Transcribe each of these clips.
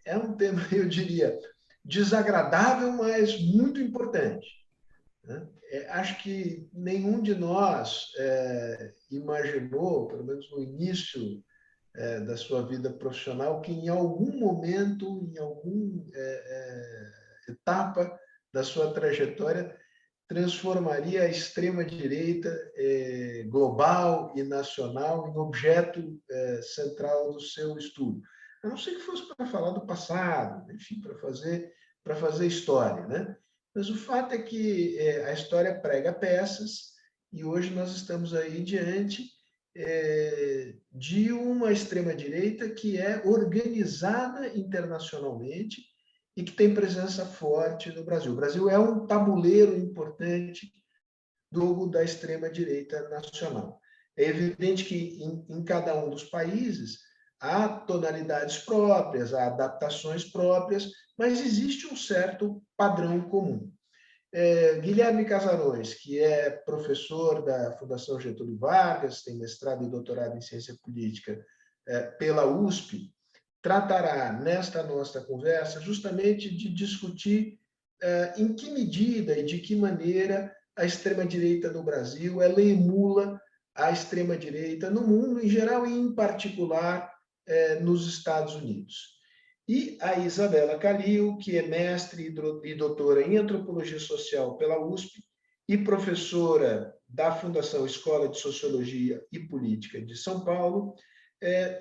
é um tema, eu diria, desagradável, mas muito importante, né? Acho que nenhum de nós imaginou, pelo menos no início da sua vida profissional, que em algum momento, em alguma etapa da sua trajetória, transformaria a extrema-direita global e nacional em objeto central do seu estudo. A não ser que fosse para falar do passado, enfim, para fazer história, né? Mas o fato é que a história prega peças e hoje nós estamos aí diante de uma extrema-direita que é organizada internacionalmente e que tem presença forte no Brasil. O Brasil é um tabuleiro importante do jogo da extrema-direita nacional. É evidente que em cada um dos países há tonalidades próprias, há adaptações próprias, mas existe um certo padrão comum. Guilherme Casarões, que é professor da Fundação Getúlio Vargas, tem mestrado e doutorado em ciência política pela USP, tratará nesta nossa conversa justamente de discutir em que medida e de que maneira a extrema-direita no Brasil ela emula a extrema-direita no mundo em geral e, em particular, nos Estados Unidos. E a Isabela Calil, que é mestre e doutora em Antropologia Social pela USP e professora da Fundação Escola de Sociologia e Política de São Paulo,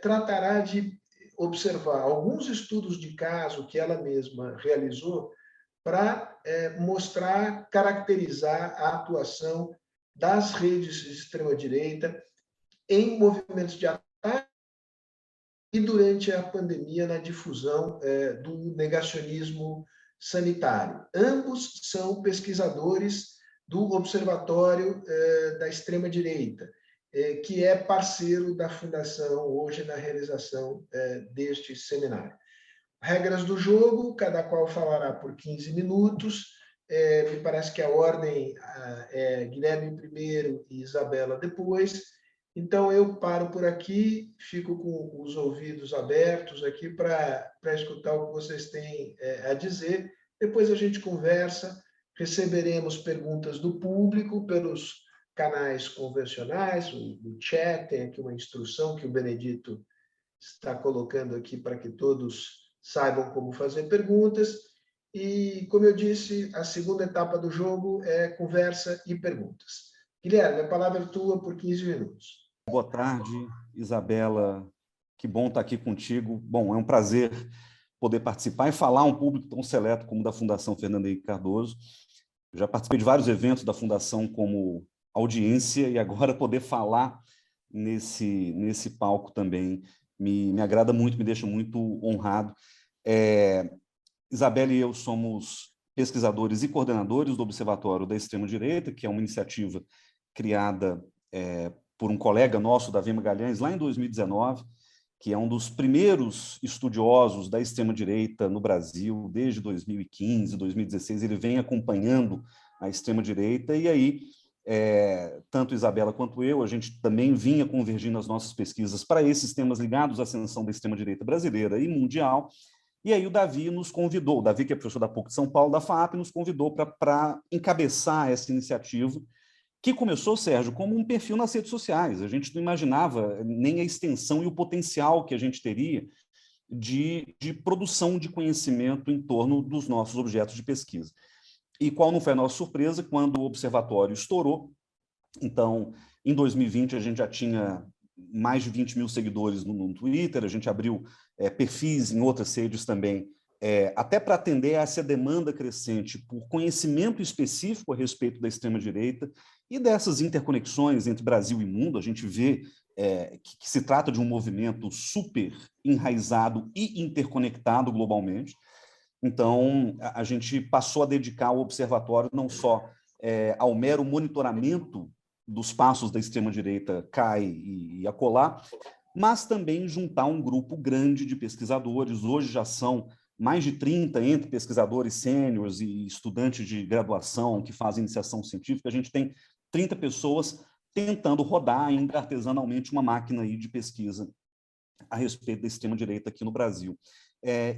tratará de observar alguns estudos de caso que ela mesma realizou para mostrar, caracterizar a atuação das redes de extrema-direita em movimentos de ataque e durante a pandemia na difusão do negacionismo sanitário. Ambos são pesquisadores do Observatório da Extrema-Direita, que é parceiro da Fundação hoje na realização deste seminário. Regras do jogo, cada qual falará por 15 minutos. Me parece que a ordem é Guilherme primeiro e Isabela depois. Então, eu paro por aqui, fico com os ouvidos abertos aqui para escutar o que vocês têm a dizer. Depois a gente conversa, receberemos perguntas do público pelos canais convencionais, o chat, tem aqui uma instrução que o Benedito está colocando aqui para que todos saibam como fazer perguntas. E, como eu disse, a segunda etapa do jogo é conversa e perguntas. Guilherme, a palavra é tua por 15 minutos. Boa tarde, Isabela. Que bom estar aqui contigo. Bom, é um prazer poder participar e falar a um público tão seleto como o da Fundação Fernando Henrique Cardoso. Eu já participei de vários eventos da Fundação como audiência e agora poder falar nesse palco também me agrada muito, me deixa muito honrado. Isabela e eu somos pesquisadores e coordenadores do Observatório da Extrema-Direita, que é uma iniciativa criada por um colega nosso, Davi Magalhães, lá em 2019, que é um dos primeiros estudiosos da extrema-direita no Brasil, desde 2015, 2016, ele vem acompanhando a extrema-direita, e aí, tanto Isabela quanto eu, a gente também vinha convergindo as nossas pesquisas para esses temas ligados à ascensão da extrema-direita brasileira e mundial, e aí o Davi nos convidou, o Davi, que é professor da PUC de São Paulo, da FAP, nos convidou para encabeçar essa iniciativa, que começou, Sérgio, como um perfil nas redes sociais. A gente não imaginava nem a extensão e o potencial que a gente teria de produção de conhecimento em torno dos nossos objetos de pesquisa. E qual não foi a nossa surpresa quando o observatório estourou? Então, em 2020, a gente já tinha mais de 20 mil seguidores no Twitter, a gente abriu perfis em outras redes também, até para atender a essa demanda crescente por conhecimento específico a respeito da extrema-direita e dessas interconexões entre Brasil e mundo. A gente vê que se trata de um movimento super enraizado e interconectado globalmente. Então, a gente passou a dedicar o observatório não só ao mero monitoramento dos passos da extrema-direita cá e acolá, mas também juntar um grupo grande de pesquisadores. Hoje já são mais de 30 entre pesquisadores sêniores e estudantes de graduação que fazem iniciação científica. A gente tem 30 pessoas tentando rodar ainda artesanalmente uma máquina aí de pesquisa a respeito da extrema-direita aqui no Brasil.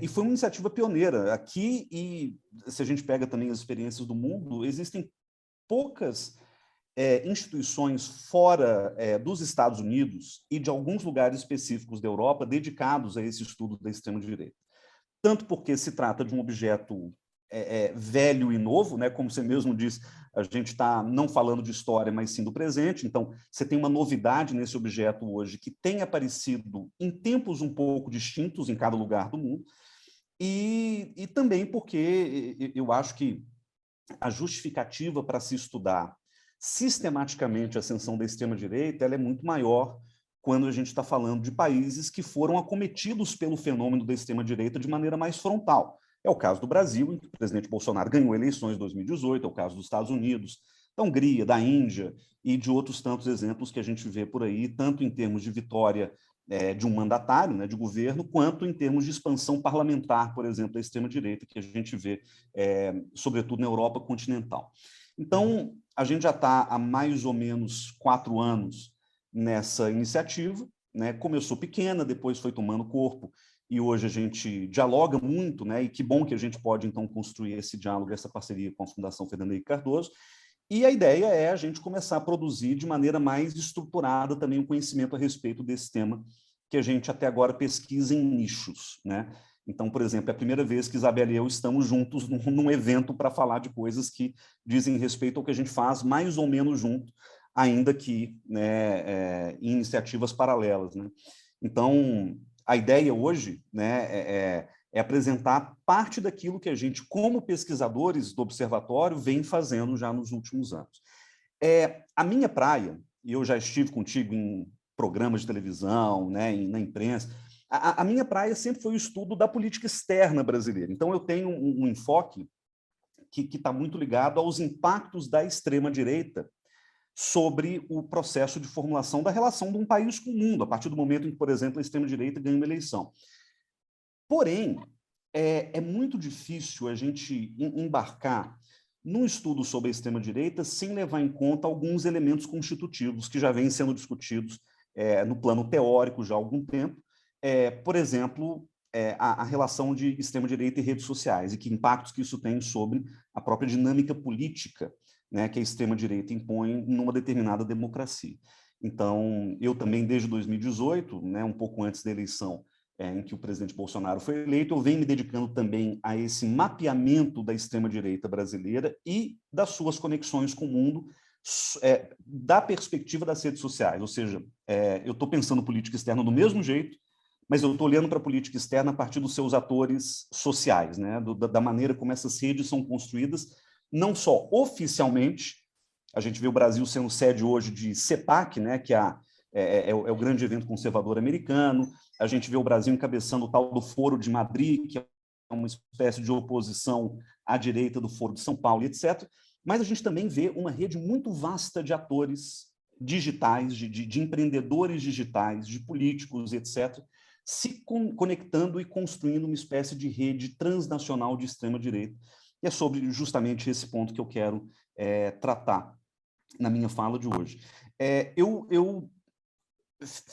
E foi uma iniciativa pioneira. Aqui, e se a gente pega também as experiências do mundo, existem poucas instituições fora dos Estados Unidos e de alguns lugares específicos da Europa dedicados a esse estudo da extrema-direita. Tanto porque se trata de um objeto velho e novo, né? Como você mesmo disse, a gente está não falando de história, mas sim do presente. Então, você tem uma novidade nesse objeto hoje que tem aparecido em tempos um pouco distintos em cada lugar do mundo, e também porque eu acho que a justificativa para se estudar sistematicamente a ascensão da extrema-direita ela é muito maior quando a gente está falando de países que foram acometidos pelo fenômeno da extrema-direita de maneira mais frontal. É o caso do Brasil, em que o presidente Bolsonaro ganhou eleições em 2018, é o caso dos Estados Unidos, da Hungria, da Índia e de outros tantos exemplos que a gente vê por aí, tanto em termos de vitória de um mandatário, né, de governo, quanto em termos de expansão parlamentar, por exemplo, da extrema-direita, que a gente vê, sobretudo na Europa continental. Então, a gente já está há mais ou menos 4 anos nessa iniciativa, né? Começou pequena, depois foi tomando corpo, e hoje a gente dialoga muito, né? E que bom que a gente pode, então, construir esse diálogo, essa parceria com a Fundação Fernando Henrique Cardoso, e a ideia é a gente começar a produzir de maneira mais estruturada também o conhecimento a respeito desse tema que a gente até agora pesquisa em nichos, né? Então, por exemplo, é a primeira vez que Isabela e eu estamos juntos num evento para falar de coisas que dizem respeito ao que a gente faz mais ou menos junto, ainda que, né, em iniciativas paralelas, né? Então, a ideia hoje, né, é apresentar parte daquilo que a gente, como pesquisadores do Observatório, vem fazendo já nos últimos anos. A minha praia, e eu já estive contigo em programas de televisão, né, na imprensa, a minha praia sempre foi o estudo da política externa brasileira. Então, eu tenho um enfoque que está muito ligado aos impactos da extrema-direita sobre o processo de formulação da relação de um país com o mundo, a partir do momento em que, por exemplo, a extrema-direita ganha uma eleição. Porém, é muito difícil a gente embarcar num estudo sobre a extrema-direita sem levar em conta alguns elementos constitutivos que já vêm sendo discutidos no plano teórico já há algum tempo. Por exemplo, a relação de extrema-direita e redes sociais e que impactos que isso tem sobre a própria dinâmica política, né, que a extrema-direita impõe numa determinada democracia. Então, eu também, desde 2018, né, um pouco antes da eleição em que o presidente Bolsonaro foi eleito, eu venho me dedicando também a esse mapeamento da extrema-direita brasileira e das suas conexões com o mundo, da perspectiva das redes sociais. Ou seja, eu estou pensando política externa do mesmo jeito, mas eu estou olhando para a política externa a partir dos seus atores sociais, né? Da maneira como essas redes são construídas, não só oficialmente. A gente vê o Brasil sendo sede hoje de CEPAC, né, que é o grande evento conservador americano. A gente vê o Brasil encabeçando o tal do Foro de Madrid, que é uma espécie de oposição à direita do Foro de São Paulo, etc. Mas a gente também vê uma rede muito vasta de atores digitais, de empreendedores digitais, de políticos, etc., se conectando e construindo uma espécie de rede transnacional de extrema-direita. E é sobre justamente esse ponto que eu quero tratar na minha fala de hoje. Eu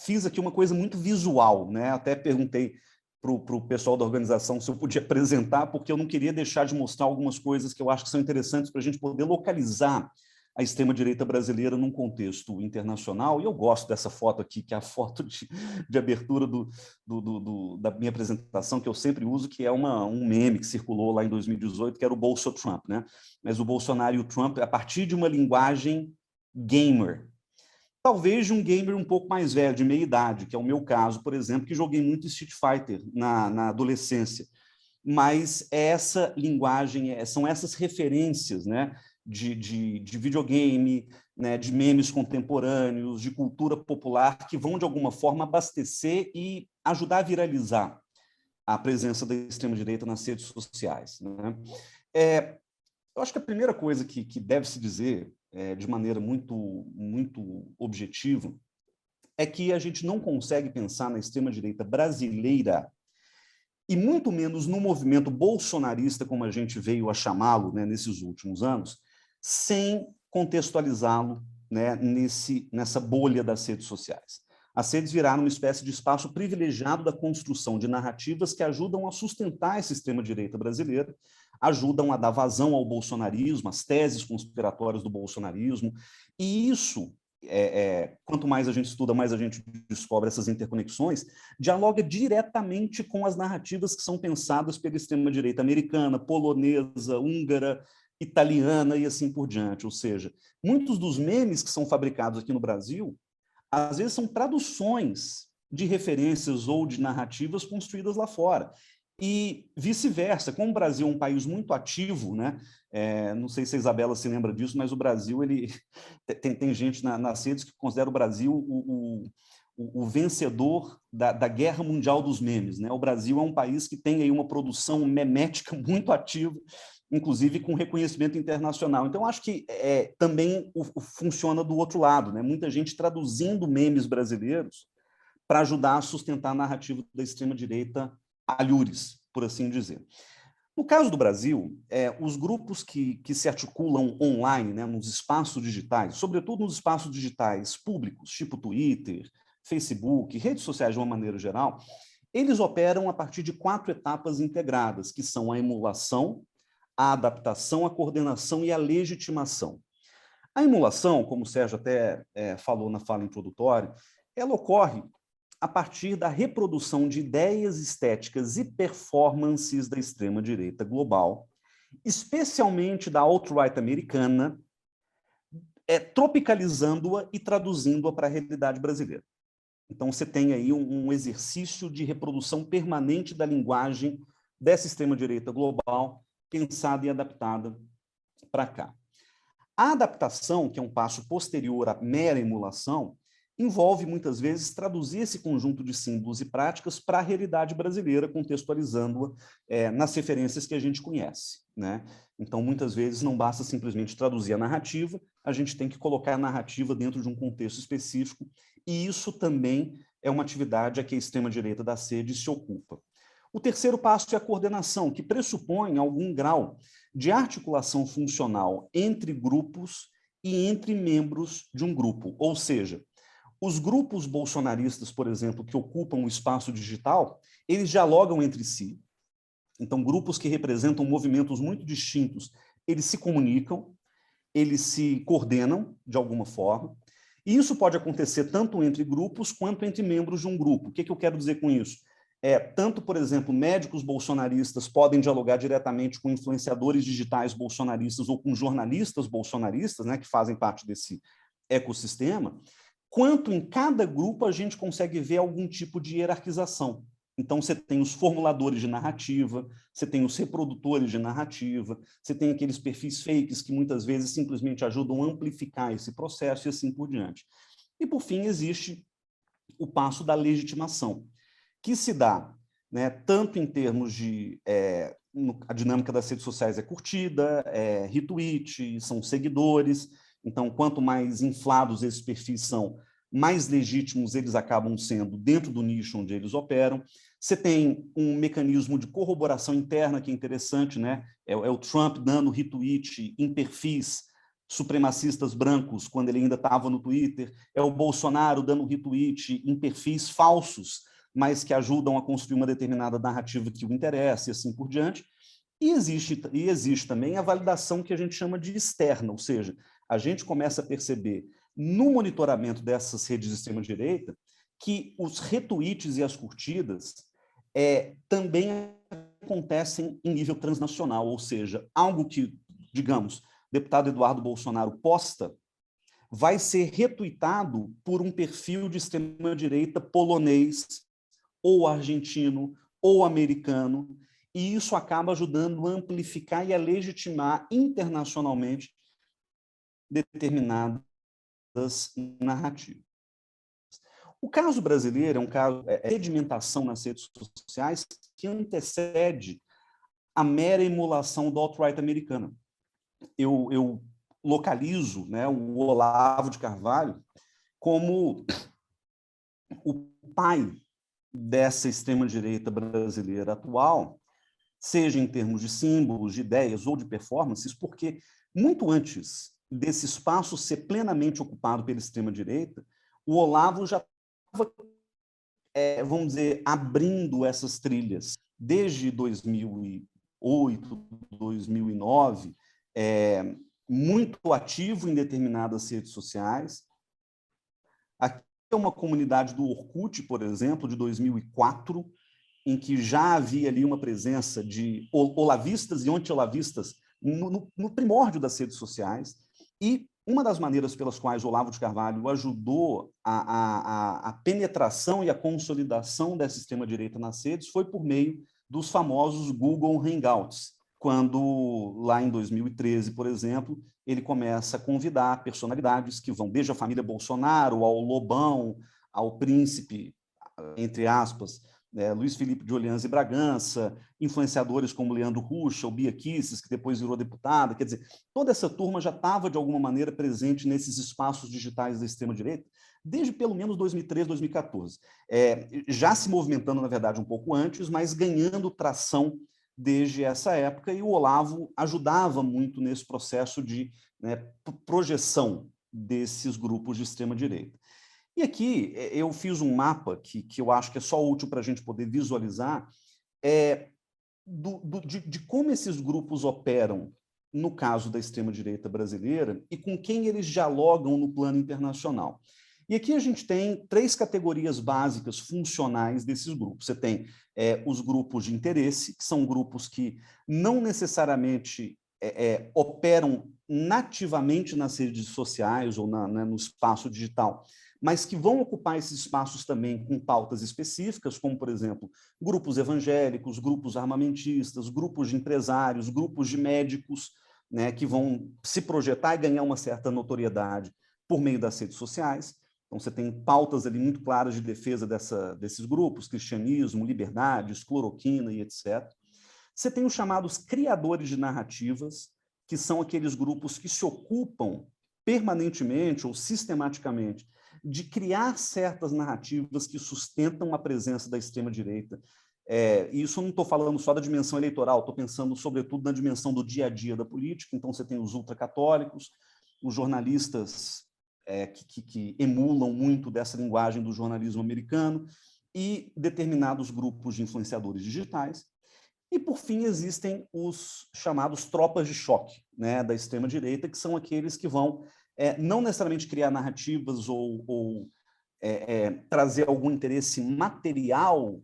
fiz aqui uma coisa muito visual, né? Até perguntei para o pessoal da organização se eu podia apresentar, porque eu não queria deixar de mostrar algumas coisas que eu acho que são interessantes para a gente poder localizar a extrema-direita brasileira num contexto internacional. E eu gosto dessa foto aqui, que é a foto de abertura da minha apresentação, que eu sempre uso, que é um meme que circulou lá em 2018, que era o Bolso Trump, né? Mas o Bolsonaro e o Trump, a partir de uma linguagem gamer, talvez de um gamer um pouco mais velho, de meia idade, que é o meu caso, por exemplo, que joguei muito Street Fighter na adolescência. Mas essa linguagem, são essas referências, né, de videogame, né, de memes contemporâneos, de cultura popular, que vão, de alguma forma, abastecer e ajudar a viralizar a presença da extrema-direita nas redes sociais, né? Eu acho que a primeira coisa que deve se dizer, de maneira muito, muito objetiva, é que a gente não consegue pensar na extrema-direita brasileira, e muito menos no movimento bolsonarista, como a gente veio a chamá-lo, né, nesses últimos anos, sem contextualizá-lo, né, nessa bolha das redes sociais. As redes viraram uma espécie de espaço privilegiado da construção de narrativas que ajudam a sustentar essa extrema-direita brasileira, ajudam a dar vazão ao bolsonarismo, às teses conspiratórias do bolsonarismo, e isso, quanto mais a gente estuda, mais a gente descobre essas interconexões, dialoga diretamente com as narrativas que são pensadas pela extrema-direita americana, polonesa, húngara, italiana e assim por diante. Ou seja, muitos dos memes que são fabricados aqui no Brasil, às vezes são traduções de referências ou de narrativas construídas lá fora. E vice-versa, como o Brasil é um país muito ativo, né? Não sei se a Isabela se lembra disso, mas o Brasil, ele tem gente nas redes que considera o Brasil o vencedor da guerra mundial dos memes, né? O Brasil é um país que tem aí uma produção memética muito ativa, inclusive com reconhecimento internacional. Então, acho que também funciona do outro lado, né? Muita gente traduzindo memes brasileiros para ajudar a sustentar a narrativa da extrema-direita alhures, por assim dizer. No caso do Brasil, os grupos que se articulam online, né, nos espaços digitais, sobretudo nos espaços digitais públicos, tipo Twitter, Facebook, redes sociais de uma maneira geral, eles operam a partir de 4 etapas integradas, que são a emulação, a adaptação, a coordenação e a legitimação. A emulação, como o Sérgio até falou na fala introdutória, ela ocorre a partir da reprodução de ideias estéticas e performances da extrema-direita global, especialmente da alt-right americana, tropicalizando-a e traduzindo-a para a realidade brasileira. Então, você tem aí um exercício de reprodução permanente da linguagem dessa extrema-direita global, pensada e adaptada para cá. A adaptação, que é um passo posterior à mera emulação, envolve, muitas vezes, traduzir esse conjunto de símbolos e práticas para a realidade brasileira, contextualizando-a nas referências que a gente conhece, né? Então, muitas vezes, não basta simplesmente traduzir a narrativa, a gente tem que colocar a narrativa dentro de um contexto específico, e isso também é uma atividade a que a extrema-direita da sede se ocupa. O terceiro passo é a coordenação, que pressupõe algum grau de articulação funcional entre grupos e entre membros de um grupo, ou seja, os grupos bolsonaristas, por exemplo, que ocupam o espaço digital, eles dialogam entre si. Então, grupos que representam movimentos muito distintos, eles se comunicam, eles se coordenam de alguma forma. E isso pode acontecer tanto entre grupos quanto entre membros de um grupo. O que eu quero dizer com isso? Tanto, por exemplo, médicos bolsonaristas podem dialogar diretamente com influenciadores digitais bolsonaristas ou com jornalistas bolsonaristas, né, que fazem parte desse ecossistema, quanto em cada grupo a gente consegue ver algum tipo de hierarquização. Então, você tem os formuladores de narrativa, você tem os reprodutores de narrativa, você tem aqueles perfis fakes que muitas vezes simplesmente ajudam a amplificar esse processo e assim por diante. E, por fim, existe o passo da legitimação, que se dá, né, tanto em termos de... a dinâmica das redes sociais é curtida, retweet, são seguidores. Então, quanto mais inflados esses perfis são, mais legítimos eles acabam sendo dentro do nicho onde eles operam. Você tem um mecanismo de corroboração interna que é interessante, né? É o Trump dando retweet em perfis supremacistas brancos quando ele ainda estava no Twitter, é o Bolsonaro dando retweet em perfis falsos, mas que ajudam a construir uma determinada narrativa que o interessa e assim por diante. E existe também a validação que a gente chama de externa, ou seja, a gente começa a perceber no monitoramento dessas redes de extrema-direita que os retweets e as curtidas também acontecem em nível transnacional, ou seja, algo que, digamos, o deputado Eduardo Bolsonaro posta vai ser retweetado por um perfil de extrema-direita polonês, ou argentino, ou americano, e isso acaba ajudando a amplificar e a legitimar internacionalmente determinadas narrativas. O caso brasileiro é um caso de sedimentação nas redes sociais que antecede a mera emulação do alt-right americana. Eu localizo, né, o Olavo de Carvalho como o pai dessa extrema-direita brasileira atual, seja em termos de símbolos, de ideias ou de performances, porque muito antes desse espaço ser plenamente ocupado pela extrema-direita, o Olavo já vamos dizer, abrindo essas trilhas desde 2008, 2009, muito ativo em determinadas redes sociais. Aqui é uma comunidade do Orkut, por exemplo, de 2004, em que já havia ali uma presença de olavistas e anti-olavistas no primórdio das redes sociais. E uma das maneiras pelas quais o Olavo de Carvalho ajudou a penetração e a consolidação dessa extrema-direita nas redes foi por meio dos famosos Google Hangouts, quando, lá em 2013, por exemplo, ele começa a convidar personalidades que vão desde a família Bolsonaro, ao Lobão, ao príncipe, entre aspas, Luiz Felipe de Orleans e Bragança, influenciadores como Leandro Ruschel, Bia Kicis, que depois virou deputada. Quer dizer, toda essa turma já estava, de alguma maneira, presente nesses espaços digitais da extrema-direita, desde pelo menos 2013, 2014. Já se movimentando, na verdade, um pouco antes, mas ganhando tração desde essa época, e o Olavo ajudava muito nesse processo de projeção desses grupos de extrema-direita. E aqui eu fiz um mapa que eu acho que é só útil para a gente poder visualizar de como esses grupos operam no caso da extrema-direita brasileira e com quem eles dialogam no plano internacional. E aqui a gente tem 3 categorias básicas funcionais desses grupos. Você tem os grupos de interesse, que são grupos que não necessariamente operam nativamente nas redes sociais ou no espaço digital, mas que vão ocupar esses espaços também com pautas específicas, como, por exemplo, grupos evangélicos, grupos armamentistas, grupos de empresários, grupos de médicos, que vão se projetar e ganhar uma certa notoriedade por meio das redes sociais. Então, você tem pautas ali muito claras de defesa desses grupos, cristianismo, liberdades, cloroquina e etc. Você tem os chamados criadores de narrativas, que são aqueles grupos que se ocupam permanentemente ou sistematicamente de criar certas narrativas que sustentam a presença da extrema-direita. E isso eu não estou falando só da dimensão eleitoral, estou pensando, sobretudo, na dimensão do dia a dia da política. Então, você tem os ultracatólicos, os jornalistas que emulam muito dessa linguagem do jornalismo americano e determinados grupos de influenciadores digitais. E, por fim, existem os chamados tropas de choque, da extrema-direita, que são aqueles que vão não necessariamente criar narrativas ou trazer algum interesse material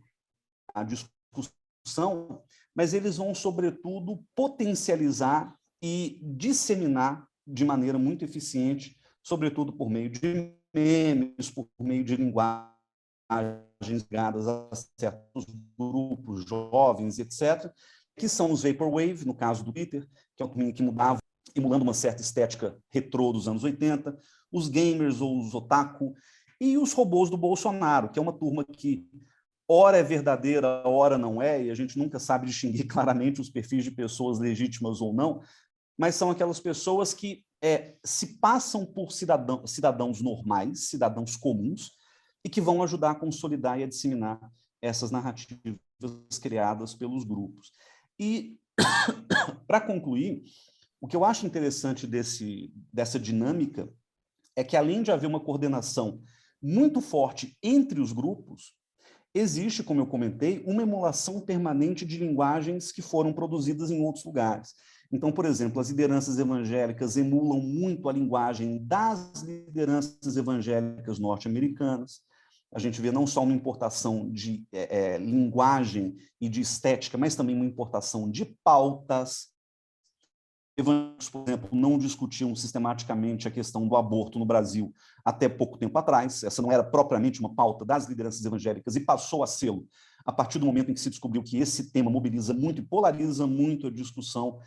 à discussão, mas eles vão, sobretudo, potencializar e disseminar de maneira muito eficiente, sobretudo por meio de memes, por meio de linguagens ligadas a certos grupos jovens, etc., que são os Vaporwave, no caso do Twitter, que é um caminho que mudava, emulando uma certa estética retrô dos anos 80, os gamers ou os otaku, e os robôs do Bolsonaro, que é uma turma que ora é verdadeira, ora não é, e a gente nunca sabe distinguir claramente os perfis de pessoas legítimas ou não, mas são aquelas pessoas que se passam por cidadãos normais, cidadãos comuns, e que vão ajudar a consolidar e a disseminar essas narrativas criadas pelos grupos. E, para concluir, o que eu acho interessante dessa dinâmica é que, além de haver uma coordenação muito forte entre os grupos, existe, como eu comentei, uma emulação permanente de linguagens que foram produzidas em outros lugares. Então, por exemplo, as lideranças evangélicas emulam muito a linguagem das lideranças evangélicas norte-americanas. A gente vê não só uma importação de linguagem e de estética, mas também uma importação de pautas. Evangélicos, por exemplo, não discutiam sistematicamente a questão do aborto no Brasil até pouco tempo atrás. Essa não era propriamente uma pauta das lideranças evangélicas e passou a ser a partir do momento em que se descobriu que esse tema mobiliza muito e polariza muito a discussão,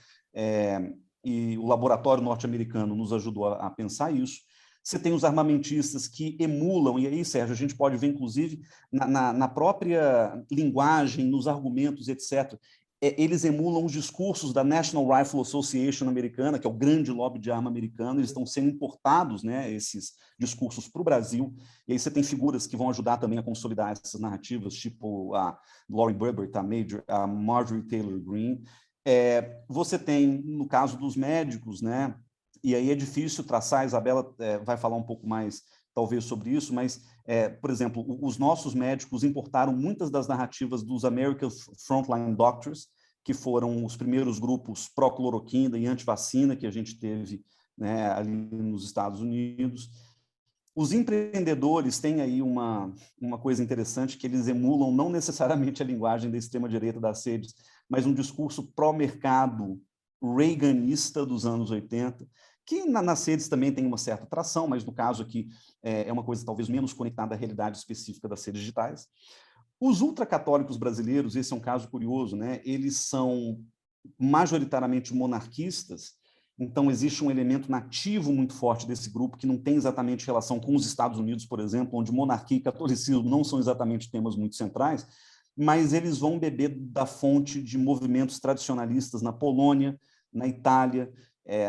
e o laboratório norte-americano nos ajudou a pensar isso. Você tem os armamentistas que emulam, e aí, Sérgio, a gente pode ver, inclusive, na própria linguagem, nos argumentos, etc., eles emulam os discursos da National Rifle Association americana, que é o grande lobby de arma americano. Eles estão sendo importados, esses discursos, para o Brasil, e aí você tem figuras que vão ajudar também a consolidar essas narrativas, tipo a Lauren Boebert, a Marjorie Taylor Greene. Você tem, no caso dos médicos, e aí é difícil traçar, a Isabela vai falar um pouco mais talvez, sobre isso, mas, por exemplo, os nossos médicos importaram muitas das narrativas dos American Frontline Doctors, que foram os primeiros grupos pró-cloroquina e anti-vacina que a gente teve, né, ali nos Estados Unidos. Os empreendedores têm aí uma coisa interessante, que eles emulam não necessariamente a linguagem da extrema-direita das redes, mas um discurso pró-mercado reaganista dos anos 80, que nas redes também tem uma certa atração, mas no caso aqui é uma coisa talvez menos conectada à realidade específica das redes digitais. Os ultracatólicos brasileiros, esse é um caso curioso, né? Eles são majoritariamente monarquistas, então existe um elemento nativo muito forte desse grupo que não tem exatamente relação com os Estados Unidos, por exemplo, onde monarquia e catolicismo não são exatamente temas muito centrais, mas eles vão beber da fonte de movimentos tradicionalistas na Polônia, na Itália,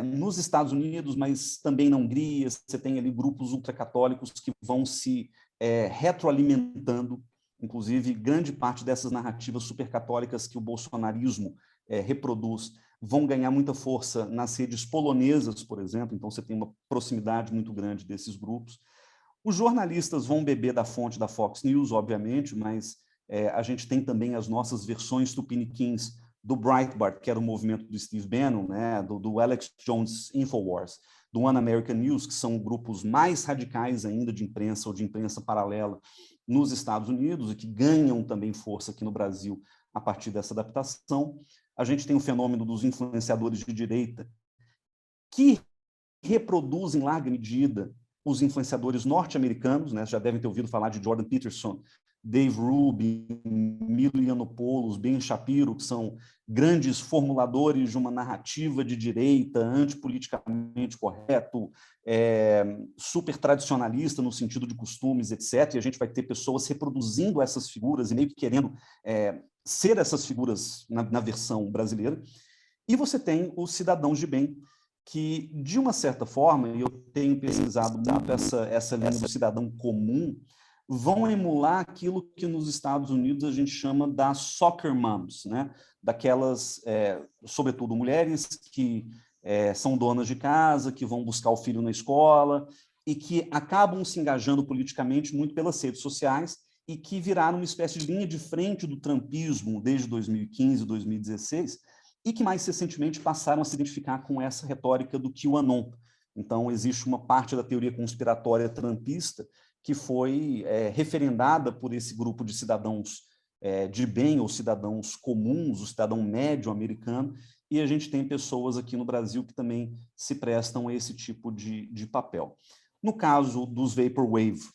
nos Estados Unidos, mas também na Hungria. Você tem ali grupos ultracatólicos que vão se retroalimentando. Inclusive, grande parte dessas narrativas supercatólicas que o bolsonarismo reproduz vão ganhar muita força nas redes polonesas, por exemplo, então você tem uma proximidade muito grande desses grupos. Os jornalistas vão beber da fonte da Fox News, obviamente, mas a gente tem também as nossas versões tupiniquins do Breitbart, que era o movimento do Steve Bannon, né, do Alex Jones Infowars, do One American News, que são grupos mais radicais ainda de imprensa ou de imprensa paralela nos Estados Unidos e que ganham também força aqui no Brasil a partir dessa adaptação. A gente tem o fenômeno dos influenciadores de direita que reproduzem, em larga medida, os influenciadores norte-americanos, né? Já devem ter ouvido falar de Jordan Peterson, Dave Rubin, Milo Yiannopoulos, Ben Shapiro, que são grandes formuladores de uma narrativa de direita, antipoliticamente correto, super tradicionalista no sentido de costumes, etc. E a gente vai ter pessoas reproduzindo essas figuras e meio que querendo ser essas figuras na versão brasileira. E você tem os cidadãos de bem, que, de uma certa forma, e eu tenho pesquisado muito essa linha do cidadão comum, vão emular aquilo que nos Estados Unidos a gente chama das soccer moms, né? Daquelas, sobretudo, mulheres que são donas de casa, que vão buscar o filho na escola e que acabam se engajando politicamente muito pelas redes sociais e que viraram uma espécie de linha de frente do trumpismo desde 2015, 2016, e que mais recentemente passaram a se identificar com essa retórica do QAnon. Então, existe uma parte da teoria conspiratória trumpista que foi referendada por esse grupo de cidadãos de bem, ou cidadãos comuns, o cidadão médio americano, e a gente tem pessoas aqui no Brasil que também se prestam a esse tipo de papel. No caso dos Vaporwave,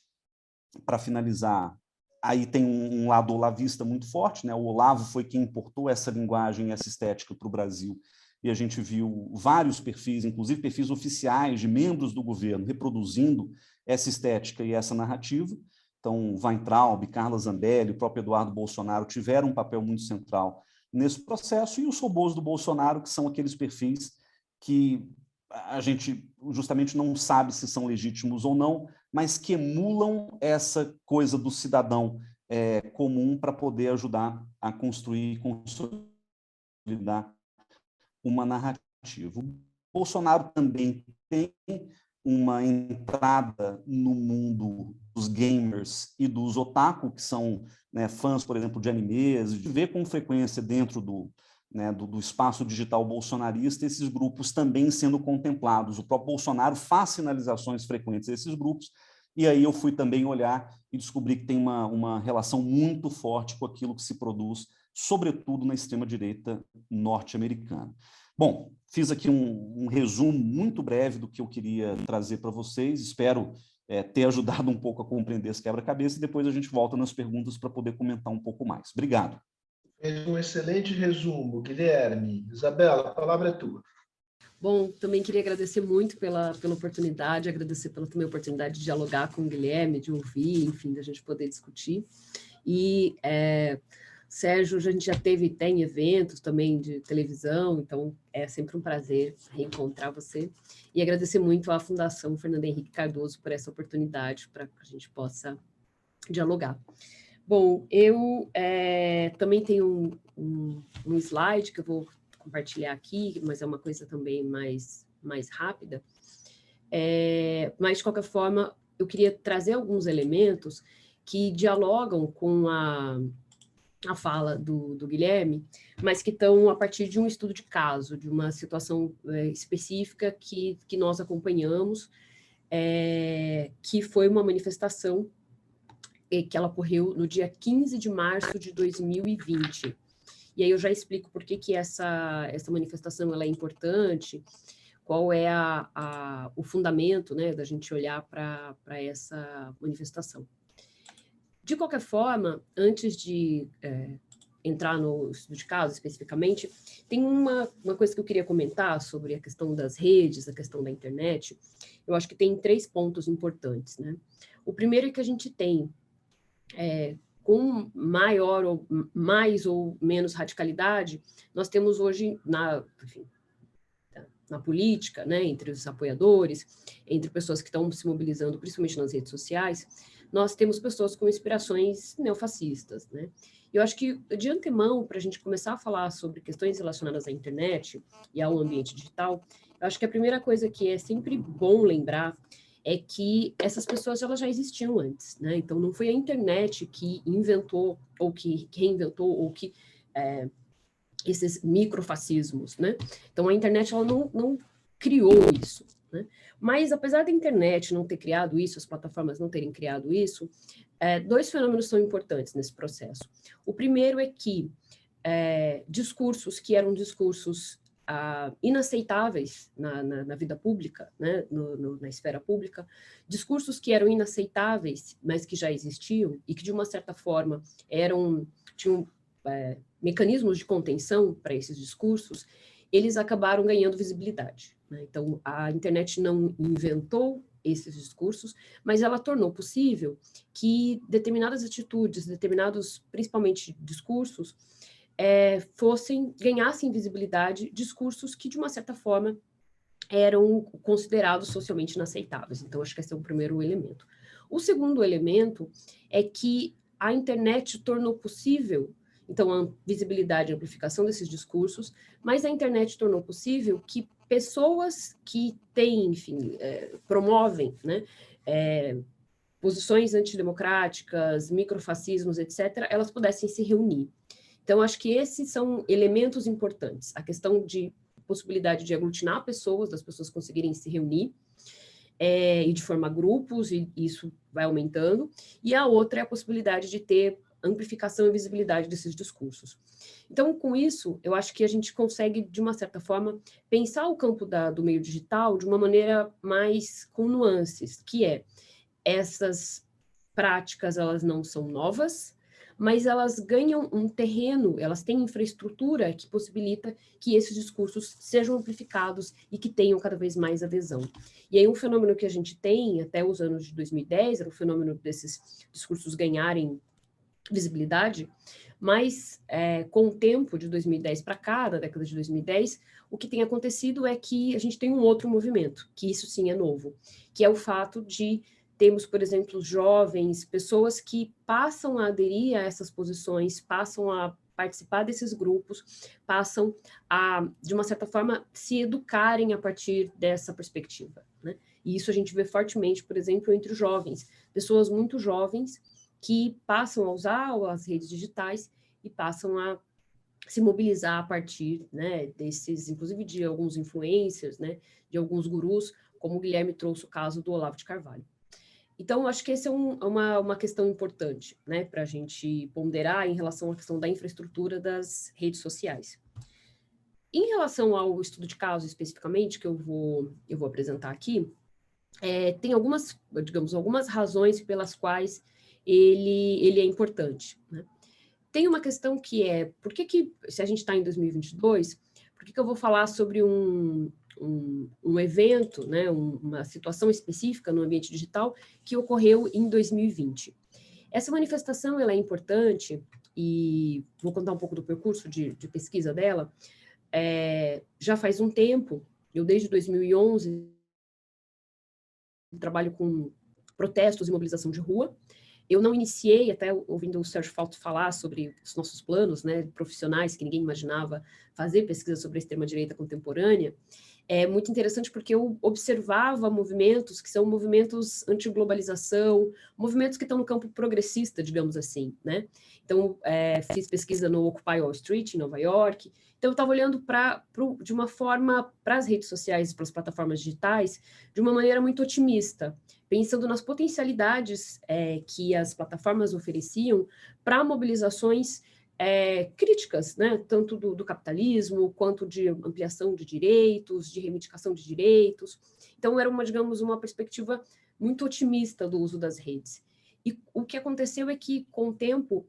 para finalizar, aí tem um lado olavista muito forte, né? O Olavo foi quem importou essa linguagem, essa estética para o Brasil, e a gente viu vários perfis, inclusive perfis oficiais de membros do governo, reproduzindo essa estética e essa narrativa. Então, Weintraub, Carla Zambelli, o próprio Eduardo Bolsonaro tiveram um papel muito central nesse processo, e os robôs do Bolsonaro, que são aqueles perfis que a gente justamente não sabe se são legítimos ou não, mas que emulam essa coisa do cidadão comum para poder ajudar a construir e consolidar uma narrativa. O Bolsonaro também tem uma entrada no mundo dos gamers e dos otaku, que são fãs, por exemplo, de animes, de ver com frequência dentro do espaço digital bolsonarista esses grupos também sendo contemplados. O próprio Bolsonaro faz sinalizações frequentes a esses grupos, e aí eu fui também olhar e descobri que tem uma relação muito forte com aquilo que se produz, sobretudo na extrema-direita norte-americana. Bom, fiz aqui um resumo muito breve do que eu queria trazer para vocês. Espero ter ajudado um pouco a compreender esse quebra-cabeça, e depois a gente volta nas perguntas para poder comentar um pouco mais. Obrigado. Fez um excelente resumo, Guilherme. Isabela, a palavra é tua. Bom, também queria agradecer muito pela oportunidade, agradecer pela também oportunidade de dialogar com o Guilherme, de ouvir, enfim, da gente poder discutir. E, Sérgio, a gente já tem eventos também de televisão, então é sempre um prazer reencontrar você. E agradecer muito à Fundação Fernando Henrique Cardoso por essa oportunidade para que a gente possa dialogar. Bom, eu também tenho um slide que eu vou compartilhar aqui, mas é uma coisa também mais rápida. Mas, de qualquer forma, eu queria trazer alguns elementos que dialogam com a fala do Guilherme, mas que estão a partir de um estudo de caso, de uma situação específica que nós acompanhamos, que foi uma manifestação que ela ocorreu no dia 15 de março de 2020. E aí eu já explico por que essa manifestação ela é importante, qual é o fundamento, né, da gente olhar para essa manifestação. De qualquer forma, antes de entrar no estudo de caso especificamente, tem uma coisa que eu queria comentar sobre a questão das redes, a questão da internet. Eu acho que tem 3 pontos importantes, né? O primeiro é que a gente tem, com mais ou menos radicalidade, nós temos hoje, na política, né, entre os apoiadores, entre pessoas que estão se mobilizando, principalmente nas redes sociais, nós temos pessoas com inspirações neofascistas, né? Eu acho que, de antemão, para a gente começar a falar sobre questões relacionadas à internet e ao ambiente digital, eu acho que a primeira coisa que é sempre bom lembrar é que essas pessoas elas já existiam antes, né? Então, não foi a internet que inventou, ou que reinventou, ou que esses microfascismos, né? Então, a internet ela não criou isso, né? Mas, apesar da internet não ter criado isso, as plataformas não terem criado isso, 2 fenômenos são importantes nesse processo. O primeiro é que discursos que eram discursos inaceitáveis na vida pública, né, na esfera pública, discursos que eram inaceitáveis, mas que já existiam e que, de uma certa forma, tinham mecanismos de contenção para esses discursos, eles acabaram ganhando visibilidade, né? Então, a internet não inventou esses discursos, mas ela tornou possível que determinadas atitudes, determinados, principalmente, discursos, ganhassem visibilidade, discursos que, de uma certa forma, eram considerados socialmente inaceitáveis. Então, acho que esse é o primeiro elemento. O segundo elemento é que a internet tornou possível, então, a visibilidade e amplificação desses discursos, mas a internet tornou possível que pessoas que têm, enfim, promovem, né, posições antidemocráticas, microfascismos, etc., elas pudessem se reunir. Então, acho que esses são elementos importantes. A questão de possibilidade de aglutinar pessoas, das pessoas conseguirem se reunir e de formar grupos, e isso vai aumentando. E a outra é a possibilidade de ter amplificação e visibilidade desses discursos. Então, com isso, eu acho que a gente consegue, de uma certa forma, pensar o campo do meio digital de uma maneira mais com nuances, que essas práticas, elas não são novas, mas elas ganham um terreno, elas têm infraestrutura que possibilita que esses discursos sejam amplificados e que tenham cada vez mais adesão. E aí um fenômeno que a gente tem até os anos de 2010, era o fenômeno desses discursos ganharem visibilidade, mas com o tempo de 2010 para cá, da década de 2010, o que tem acontecido é que a gente tem um outro movimento, que isso sim é novo, que é o fato de temos, por exemplo, jovens, pessoas que passam a aderir a essas posições, passam a participar desses grupos, passam a, de uma certa forma, se educarem a partir dessa perspectiva, né? E isso a gente vê fortemente, por exemplo, entre os jovens, pessoas muito jovens que passam a usar as redes digitais e passam a se mobilizar a partir, né, desses, inclusive de alguns influencers, né, de alguns gurus, como o Guilherme trouxe o caso do Olavo de Carvalho. Então, acho que essa é uma questão importante, né, para a gente ponderar em relação à questão da infraestrutura das redes sociais. Em relação ao estudo de caso especificamente, que eu vou apresentar aqui, tem algumas razões pelas quais ele é importante, né? Tem uma questão que por que se a gente está em 2022, por que eu vou falar sobre um evento, né, uma situação específica no ambiente digital que ocorreu em 2020. Essa manifestação ela é importante, e vou contar um pouco do percurso de pesquisa dela. Já faz um tempo, eu desde 2011 trabalho com protestos e mobilização de rua. Eu não iniciei, até ouvindo o Sérgio Falto falar sobre os nossos planos, né, profissionais, que ninguém imaginava fazer pesquisa sobre a extrema-direita contemporânea, é muito interessante porque eu observava movimentos que são movimentos anti-globalização, movimentos que estão no campo progressista, digamos assim, né? Então, fiz pesquisa no Occupy Wall Street, em Nova York. Então, eu estava olhando de uma forma para as redes sociais, para as plataformas digitais, de uma maneira muito otimista, pensando nas potencialidades que as plataformas ofereciam para mobilizações críticas, né, tanto do capitalismo, quanto de ampliação de direitos, de reivindicação de direitos. Então, era digamos, uma perspectiva muito otimista do uso das redes. E o que aconteceu é que, com o tempo,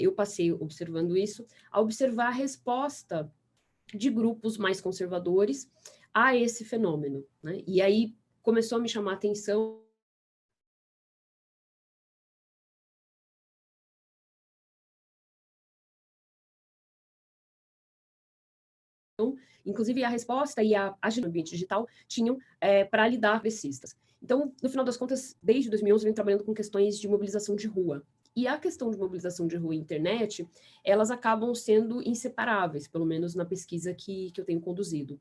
eu passei observando isso, a observar a resposta de grupos mais conservadores a esse fenômeno, né? E aí começou a me chamar a atenção inclusive a resposta e a agenda no ambiente digital tinham para lidar com progressistas. Então, no final das contas, desde 2011, eu venho trabalhando com questões de mobilização de rua. E a questão de mobilização de rua e internet, elas acabam sendo inseparáveis, pelo menos na pesquisa que eu tenho conduzido.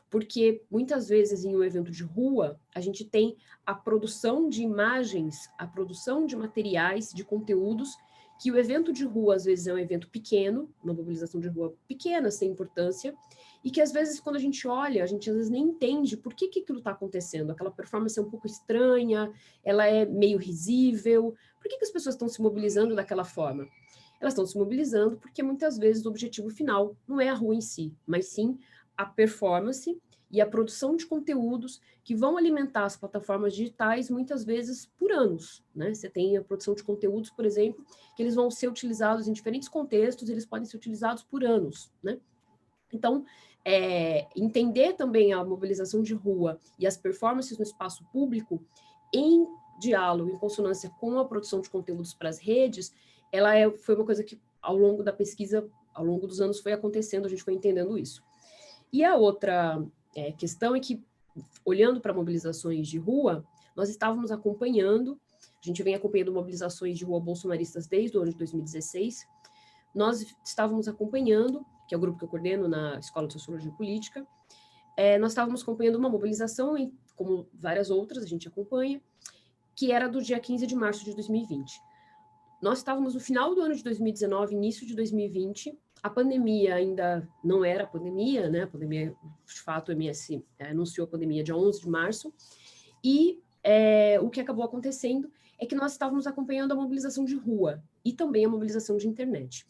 Porque, muitas vezes, em um evento de rua, a gente tem a produção de imagens, a produção de materiais, de conteúdos, que o evento de rua, às vezes, é um evento pequeno, uma mobilização de rua pequena, sem importância, e que às vezes, quando a gente olha, a gente às vezes nem entende por que aquilo está acontecendo. Aquela performance é um pouco estranha, ela é meio risível. Por que as pessoas estão se mobilizando daquela forma? Elas estão se mobilizando porque muitas vezes o objetivo final não é a rua em si, mas sim a performance e a produção de conteúdos que vão alimentar as plataformas digitais muitas vezes por anos, né? Você tem a produção de conteúdos, por exemplo, que eles vão ser utilizados em diferentes contextos, eles podem ser utilizados por anos, né? Então, entender também a mobilização de rua e as performances no espaço público em diálogo, em consonância com a produção de conteúdos para as redes, foi uma coisa que, ao longo da pesquisa, ao longo dos anos, foi acontecendo, a gente foi entendendo isso. E a outra questão é que, olhando para mobilizações de rua, nós estávamos acompanhando, a gente vem acompanhando mobilizações de rua bolsonaristas desde o ano de 2016, nós estávamos acompanhando, que é o grupo que eu coordeno na Escola de Sociologia e Política, nós estávamos acompanhando uma mobilização, como várias outras, a gente acompanha, que era do dia 15 de março de 2020. Nós estávamos no final do ano de 2019, início de 2020, a pandemia ainda não era pandemia, né? A pandemia, de fato, o MS anunciou a pandemia dia 11 de março, e o que acabou acontecendo é que nós estávamos acompanhando a mobilização de rua e também a mobilização de internet.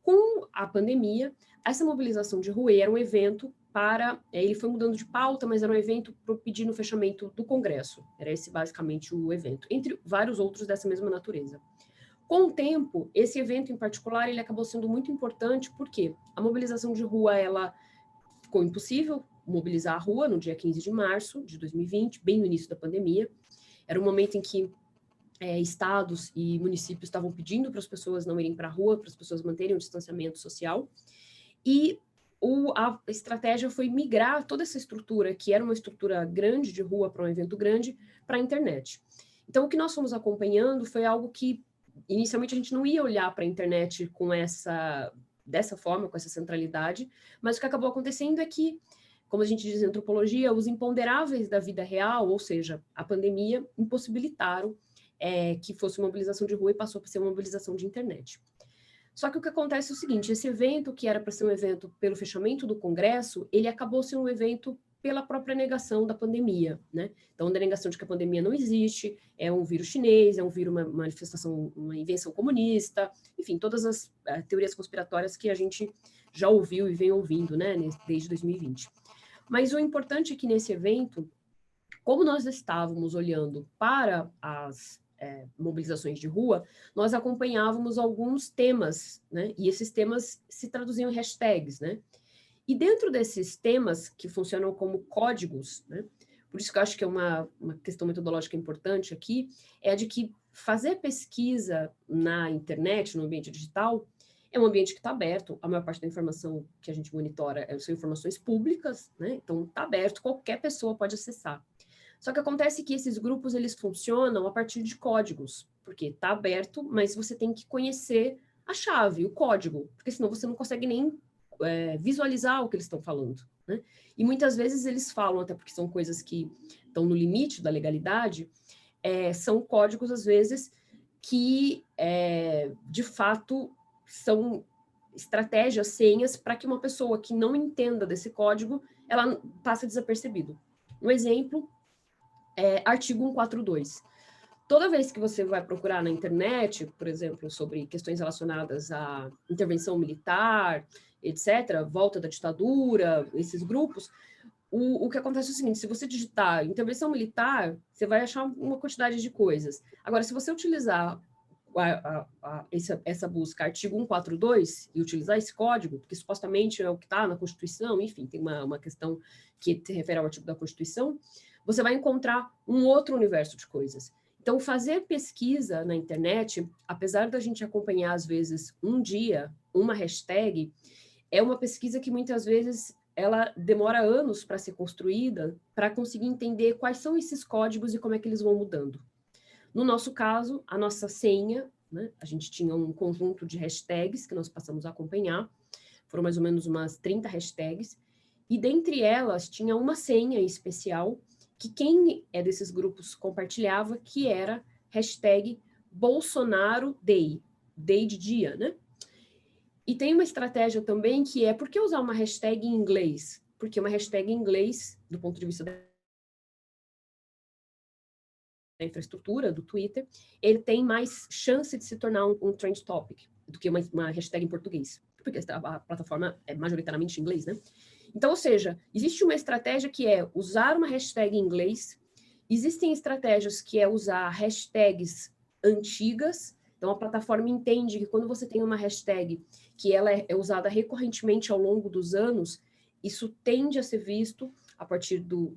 Com a pandemia, essa mobilização de rua era um evento ele foi mudando de pauta, mas era um evento para pedir no fechamento do Congresso. Era esse basicamente o evento, entre vários outros dessa mesma natureza. Com o tempo, esse evento em particular, ele acabou sendo muito importante, porque a mobilização de rua, ela ficou impossível mobilizar a rua no dia 15 de março de 2020, bem no início da pandemia. Era um momento em que estados e municípios estavam pedindo para as pessoas não irem para a rua, para as pessoas manterem o distanciamento social, e a estratégia foi migrar toda essa estrutura, que era uma estrutura grande de rua para um evento grande, para a internet. Então, o que nós fomos acompanhando foi algo que, inicialmente, a gente não ia olhar para a internet dessa forma, com essa centralidade, mas o que acabou acontecendo é que, como a gente diz em antropologia, os imponderáveis da vida real, ou seja, a pandemia, impossibilitaram que fosse uma mobilização de rua e passou a ser uma mobilização de internet. Só que o que acontece é o seguinte, esse evento, que era para ser um evento pelo fechamento do Congresso, ele acabou sendo um evento pela própria negação da pandemia, né? Então, a negação de que a pandemia não existe, é um vírus chinês, é um vírus, uma manifestação, uma invenção comunista, enfim, todas as teorias conspiratórias que a gente já ouviu e vem ouvindo, né, desde 2020. Mas o importante é que nesse evento, como nós estávamos olhando para as mobilizações de rua, nós acompanhávamos alguns temas, né? E esses temas se traduziam em hashtags, né? E dentro desses temas, que funcionam como códigos, né? Por isso que eu acho que é uma questão metodológica importante aqui, é a de que fazer pesquisa na internet, no ambiente digital, é um ambiente que está aberto, a maior parte da informação que a gente monitora são informações públicas, né? Então, está aberto, qualquer pessoa pode acessar. Só que acontece que esses grupos, eles funcionam a partir de códigos, porque está aberto, mas você tem que conhecer a chave, o código, porque senão você não consegue nem visualizar o que eles estão falando, né? E muitas vezes eles falam, até porque são coisas que estão no limite da legalidade, são códigos, às vezes, que, de fato, são estratégias, senhas, para que uma pessoa que não entenda desse código, ela passe desapercebido. Um exemplo é artigo 142. Toda vez que você vai procurar na internet, por exemplo, sobre questões relacionadas à intervenção militar, etc., volta da ditadura, esses grupos, o que acontece é o seguinte: se você digitar intervenção militar, você vai achar uma quantidade de coisas. Agora, se você utilizar essa busca artigo 142 e utilizar esse código, que supostamente é o que está na Constituição, enfim, tem uma questão que se refere ao artigo da Constituição, você vai encontrar um outro universo de coisas. Então, fazer pesquisa na internet, apesar da gente acompanhar, às vezes, um dia, uma hashtag, é uma pesquisa que muitas vezes ela demora anos para ser construída, para conseguir entender quais são esses códigos e como é que eles vão mudando. No nosso caso, a nossa senha, né, a gente tinha um conjunto de hashtags que nós passamos a acompanhar, foram mais ou menos umas 30 hashtags, e dentre elas tinha uma senha especial que quem é desses grupos compartilhava, que era hashtag Bolsonaro Day, day de dia, né? E tem uma estratégia também que é, por que usar uma hashtag em inglês? Porque uma hashtag em inglês, do ponto de vista da infraestrutura do Twitter, ele tem mais chance de se tornar um trend topic do que uma hashtag em português, porque a plataforma é majoritariamente em inglês, né? Então, ou seja, existe uma estratégia que é usar uma hashtag em inglês, existem estratégias que é usar hashtags antigas. Então, a plataforma entende que quando você tem uma hashtag que ela é usada recorrentemente ao longo dos anos, isso tende a ser visto, a partir do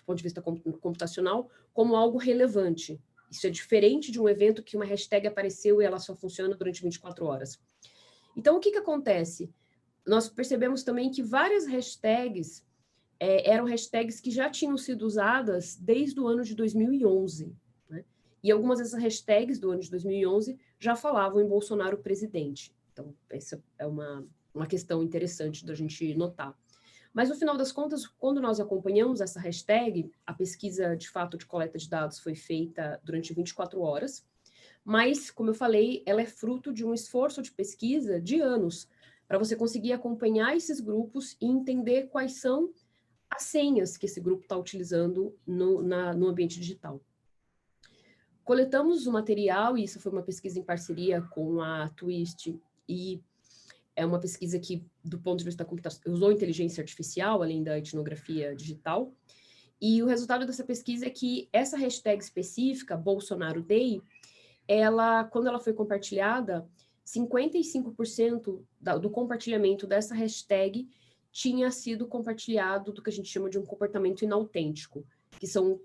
ponto de vista computacional, como algo relevante. Isso é diferente de um evento que uma hashtag apareceu e ela só funciona durante 24 horas. Então, o que acontece? Nós percebemos também que várias hashtags eram hashtags que já tinham sido usadas desde o ano de 2011. Né? E algumas dessas hashtags do ano de 2011 já falavam em Bolsonaro presidente. Então, essa é uma questão interessante da gente notar. Mas, no final das contas, quando nós acompanhamos essa hashtag, a pesquisa, de fato, de coleta de dados foi feita durante 24 horas, mas, como eu falei, ela é fruto de um esforço de pesquisa de anos, para você conseguir acompanhar esses grupos e entender quais são as senhas que esse grupo está utilizando no ambiente digital. Coletamos o material, e isso foi uma pesquisa em parceria com a Twist, e é uma pesquisa que, do ponto de vista da computação, usou inteligência artificial, além da etnografia digital, e o resultado dessa pesquisa é que essa hashtag específica, Bolsonaro Day, quando ela foi compartilhada, 55% do compartilhamento dessa hashtag tinha sido compartilhado do que a gente chama de um comportamento inautêntico, que são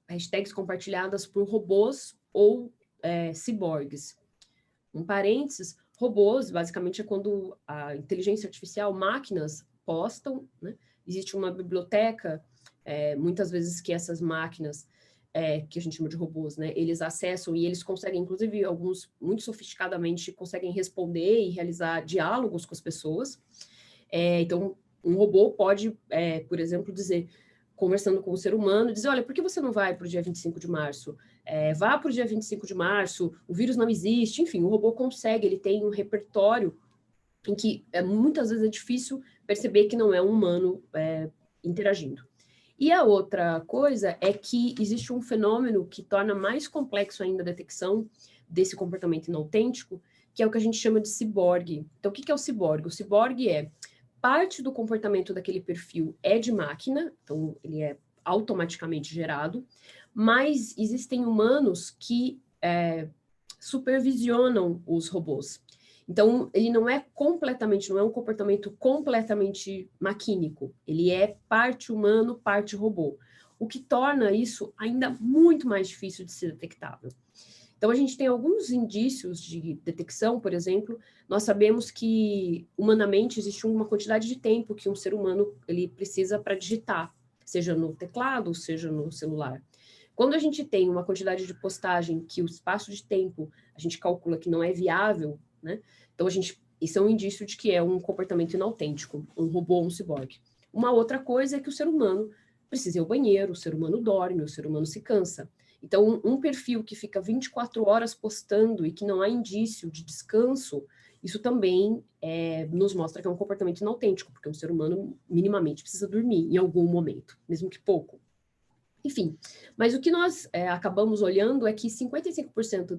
hashtags compartilhadas por robôs ou ciborgues. Um parênteses, robôs, basicamente, é quando a inteligência artificial, máquinas, postam, né? Existe uma biblioteca, muitas vezes que essas máquinas, que a gente chama de robôs, né? Eles acessam e eles conseguem, inclusive, alguns muito sofisticadamente, conseguem responder e realizar diálogos com as pessoas. Então, um robô pode, por exemplo, dizer, conversando com o ser humano, dizer, olha, por que você não vai para o dia 25 de março? Vá para o dia 25 de março, o vírus não existe, enfim, o robô consegue, ele tem um repertório em que muitas vezes é difícil perceber que não é um humano interagindo. E a outra coisa é que existe um fenômeno que torna mais complexo ainda a detecção desse comportamento inautêntico, que é o que a gente chama de ciborgue. Então, o que é o ciborgue? O ciborgue é parte do comportamento daquele perfil é de máquina, então ele é automaticamente gerado, mas existem humanos que supervisionam os robôs. Então, ele não é um comportamento completamente maquínico, ele é parte humano, parte robô, o que torna isso ainda muito mais difícil de ser detectável. Então, a gente tem alguns indícios de detecção, por exemplo, nós sabemos que, humanamente, existe uma quantidade de tempo que um ser humano ele precisa para digitar, seja no teclado, seja no celular. Quando a gente tem uma quantidade de postagem que o espaço de tempo a gente calcula que não é viável, né? Então, a gente Isso é um indício de que é um comportamento inautêntico, um robô ou um ciborgue. Uma outra coisa é que o ser humano precisa ir ao banheiro, o ser humano dorme, o ser humano se cansa. Então, um perfil que fica 24 horas postando e que não há indício de descanso, isso também nos mostra que é um comportamento inautêntico, porque um ser humano minimamente precisa dormir em algum momento, mesmo que pouco. Enfim, mas o que nós acabamos olhando é que 55%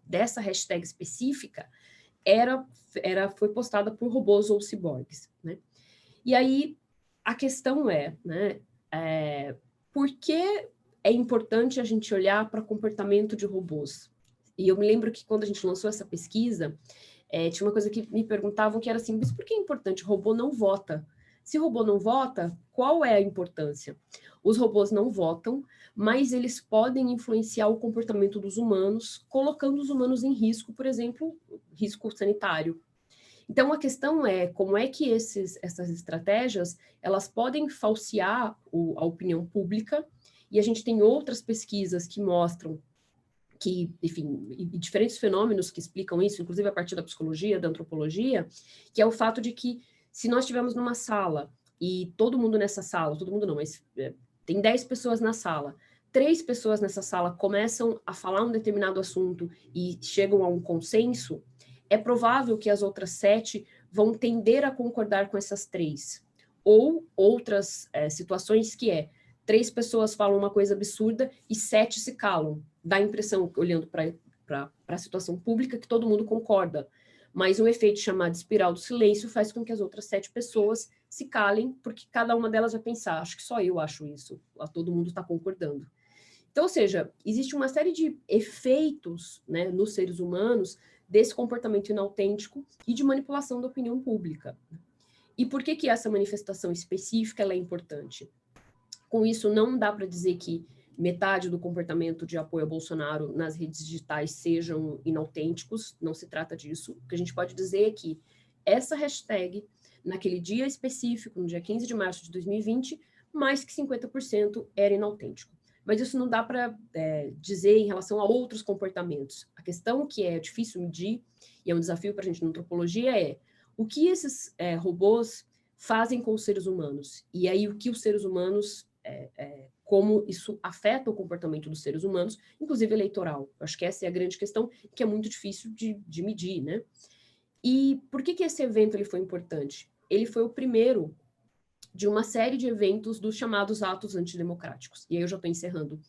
dessa hashtag específica foi postada por robôs ou ciborgues, né? E aí, a questão né, por que é importante a gente olhar para o comportamento de robôs? E eu me lembro que quando a gente lançou essa pesquisa, tinha uma coisa que me perguntavam que era assim, mas por que é importante? O robô não vota. Se o robô não vota, qual é a importância? Os robôs não votam, mas eles podem influenciar o comportamento dos humanos, colocando os humanos em risco, por exemplo, risco sanitário. Então, a questão é como é que essas estratégias elas podem falsear a opinião pública, e a gente tem outras pesquisas que mostram que, enfim, e diferentes fenômenos que explicam isso, inclusive a partir da psicologia, da antropologia, que é o fato de que se nós estivermos numa sala e todo mundo nessa sala, todo mundo não, mas tem 10 pessoas na sala, 3 pessoas nessa sala começam a falar um determinado assunto e chegam a um consenso, é provável que as outras 7 vão tender a concordar com essas 3. Ou outras situações que 3 pessoas falam uma coisa absurda e 7 se calam. Dá a impressão, olhando para a situação pública, que todo mundo concorda. Mas um efeito chamado espiral do silêncio faz com que as outras 7 pessoas se calem, porque cada uma delas vai pensar, acho que só eu acho isso, todo mundo está concordando. Então, ou seja, existe uma série de efeitos, né, nos seres humanos desse comportamento inautêntico e de manipulação da opinião pública. E por que essa manifestação específica ela é importante? Com isso, não dá para dizer que metade do comportamento de apoio a Bolsonaro nas redes digitais sejam inautênticos, não se trata disso. O que a gente pode dizer é que essa hashtag, naquele dia específico, no dia 15 de março de 2020, mais que 50% era inautêntico. Mas isso não dá para dizer em relação a outros comportamentos. A questão que é difícil medir, e é um desafio para a gente na antropologia, é o que esses robôs fazem com os seres humanos. E aí o que os seres humanos, como isso afeta o comportamento dos seres humanos, inclusive eleitoral. Eu acho que essa é a grande questão, que é muito difícil de medir, né? E por que esse evento ele foi importante? Ele foi o primeiro de uma série de eventos dos chamados atos antidemocráticos. E aí eu já estou encerrando.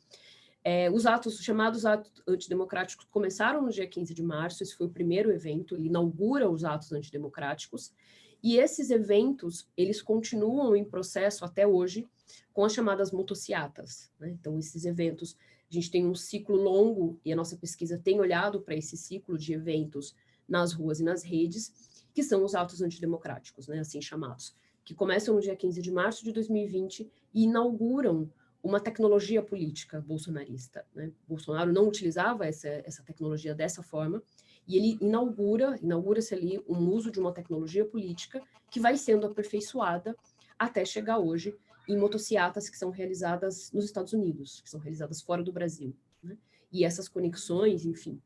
Os chamados atos antidemocráticos começaram no dia 15 de março, esse foi o primeiro evento, ele inaugura os atos antidemocráticos, e esses eventos, eles continuam em processo até hoje, com as chamadas motociatas, né? Então, esses eventos, a gente tem um ciclo longo, e a nossa pesquisa tem olhado para esse ciclo de eventos nas ruas e nas redes, que são os atos antidemocráticos, né, assim chamados, que começam no dia 15 de março de 2020 e inauguram uma tecnologia política bolsonarista, né? Bolsonaro não utilizava essa tecnologia dessa forma, e ele inaugura-se ali um uso de uma tecnologia política que vai sendo aperfeiçoada até chegar hoje em motociatas que são realizadas nos Estados Unidos, que são realizadas fora do Brasil, né? E essas conexões, enfim,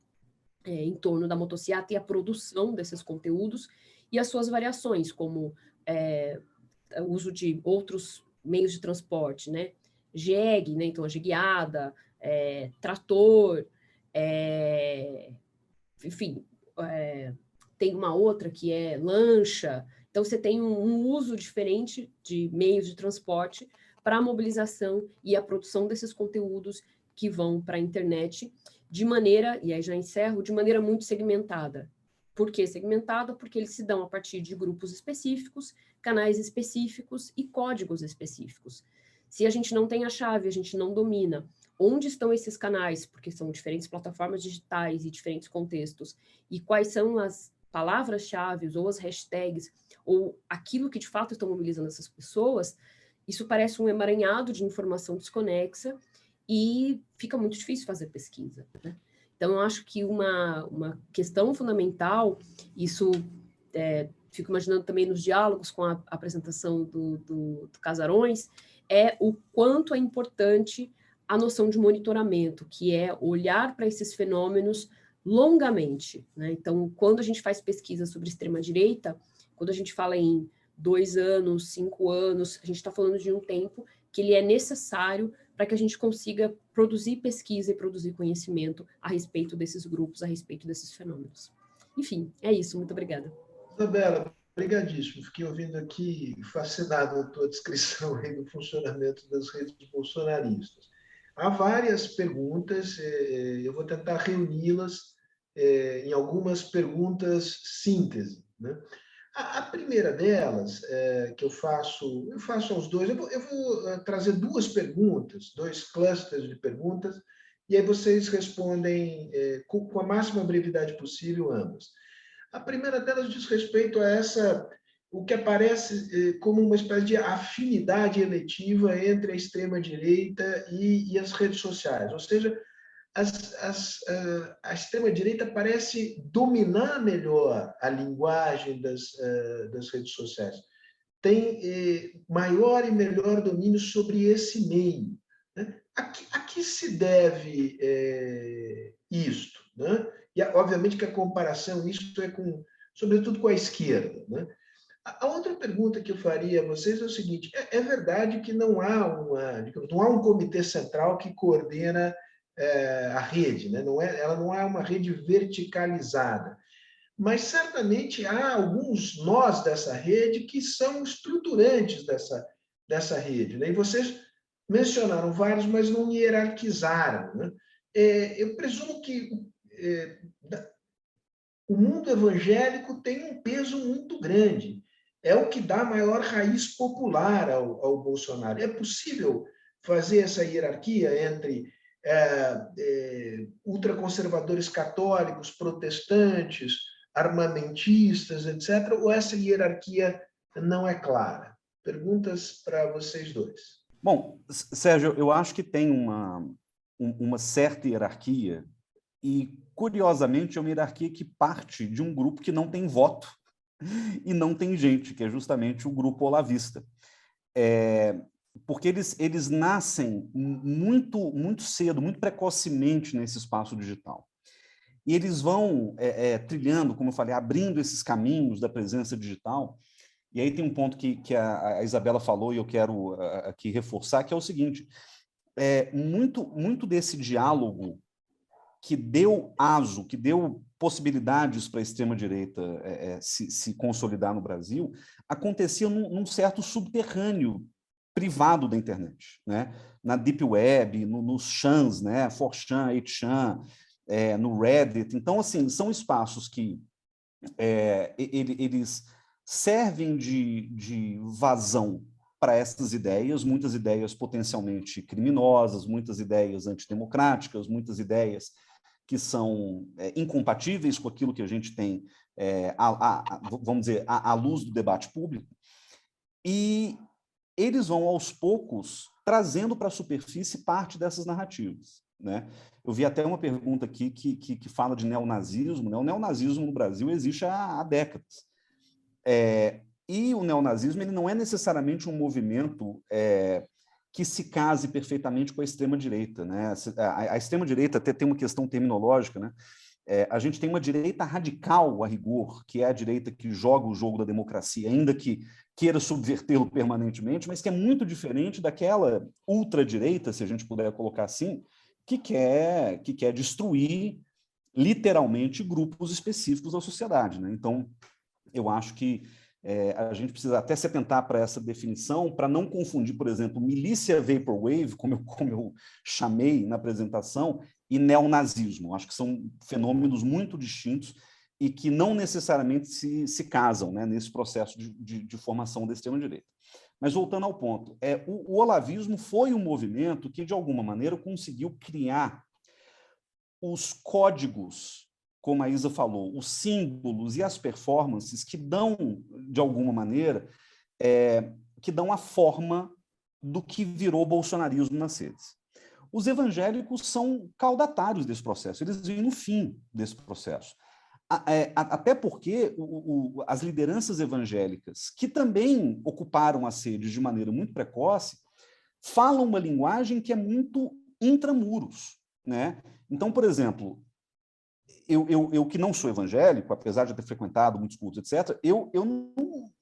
em torno da motociata e a produção desses conteúdos e as suas variações, como o uso de outros meios de transporte, né? jegue, né? Então a jegueada, trator, enfim, tem uma outra que é lancha. Então você tem um uso diferente de meios de transporte para a mobilização e a produção desses conteúdos que vão para a internet de maneira, e aí já encerro, de maneira muito segmentada. Por que segmentada? Porque eles se dão a partir de grupos específicos, canais específicos e códigos específicos. Se a gente não tem a chave, a gente não domina onde estão esses canais, porque são diferentes plataformas digitais e diferentes contextos, e quais são as palavras-chave ou as hashtags, ou aquilo que de fato estão mobilizando essas pessoas, isso parece um emaranhado de informação desconexa e fica muito difícil fazer pesquisa, né? Então, eu acho que uma questão fundamental, isso fico imaginando também nos diálogos com a apresentação do Casarões, é o quanto é importante a noção de monitoramento, que é olhar para esses fenômenos longamente, né? Então, quando a gente faz pesquisa sobre extrema-direita, quando a gente fala em 2 anos, 5 anos, a gente está falando de um tempo que ele é necessário para que a gente consiga produzir pesquisa e produzir conhecimento a respeito desses grupos, a respeito desses fenômenos. Enfim, é isso. Muito obrigada. Isabela, obrigadíssimo. Fiquei ouvindo aqui, fascinado com a tua descrição aí do funcionamento das redes bolsonaristas. Há várias perguntas, eu vou tentar reuni-las em algumas perguntas síntese, né? A primeira delas, que eu faço aos dois, eu vou trazer duas perguntas, dois clusters de perguntas, e aí vocês respondem com a máxima brevidade possível ambas. A primeira delas diz respeito a o que aparece como uma espécie de afinidade eletiva entre a extrema-direita e as redes sociais, ou seja, a extrema-direita parece dominar melhor a linguagem das redes sociais. Tem maior e melhor domínio sobre esse meio, né? A que se deve isto, né? E, obviamente, que a comparação, isso sobretudo com a esquerda, né? A outra pergunta que eu faria a vocês é o seguinte: é verdade que não há um comitê central que coordena a rede, né? Ela não é uma rede verticalizada, mas certamente há alguns nós dessa rede que são estruturantes dessa rede, né? E vocês mencionaram vários, mas não hierarquizaram, né? Eu presumo que o mundo evangélico tem um peso muito grande. É o que dá maior raiz popular ao Bolsonaro. É possível fazer essa hierarquia entre ultraconservadores católicos, protestantes, armamentistas, etc., ou essa hierarquia não é clara? Perguntas para vocês dois. Bom, Sérgio, eu acho que tem uma certa hierarquia e, curiosamente, é uma hierarquia que parte de um grupo que não tem voto e não tem gente, que é justamente o grupo olavista. Porque eles nascem muito cedo, muito precocemente nesse espaço digital. E eles vão trilhando, como eu falei, abrindo esses caminhos da presença digital. E aí tem um ponto que a Isabela falou e eu quero aqui reforçar, que é o seguinte: muito desse diálogo que deu aso, que deu possibilidades para a extrema-direita se consolidar no Brasil, acontecia num certo subterrâneo privado da internet, né? Na Deep Web, nos chans, né? 4chan, 8chan, no Reddit. Então, assim, são espaços que eles servem de vazão para essas ideias, muitas ideias potencialmente criminosas, muitas ideias antidemocráticas, muitas ideias que são incompatíveis com aquilo que a gente tem, vamos dizer, à luz do debate público, e eles vão, aos poucos, trazendo para a superfície parte dessas narrativas, né? Eu vi até uma pergunta aqui que fala de neonazismo, né? O neonazismo no Brasil existe há décadas. E o neonazismo ele não é necessariamente um movimento que se case perfeitamente com a extrema-direita, né? A extrema-direita até tem uma questão terminológica, né? A gente tem uma direita radical, a rigor, que é a direita que joga o jogo da democracia, ainda que queira subvertê-lo permanentemente, mas que é muito diferente daquela ultradireita, se a gente puder colocar assim, que quer destruir, literalmente, grupos específicos da sociedade, né? Então, eu acho que a gente precisa até se atentar para essa definição, para não confundir, por exemplo, milícia vaporwave, como eu chamei na apresentação, e neonazismo. Acho que são fenômenos muito distintos e que não necessariamente se casam, né, nesse processo de formação da extrema-direita. Mas, voltando ao ponto, o olavismo foi um movimento que, de alguma maneira, conseguiu criar os códigos, como a Isa falou, os símbolos e as performances que dão, de alguma maneira, que dão a forma do que virou bolsonarismo nas redes. Os evangélicos são caudatários desse processo, eles vêm no fim desse processo. Até porque as lideranças evangélicas, que também ocuparam as redes de maneira muito precoce, falam uma linguagem que é muito intramuros, né? Então, por exemplo, eu que não sou evangélico, apesar de ter frequentado muitos cultos, etc., eu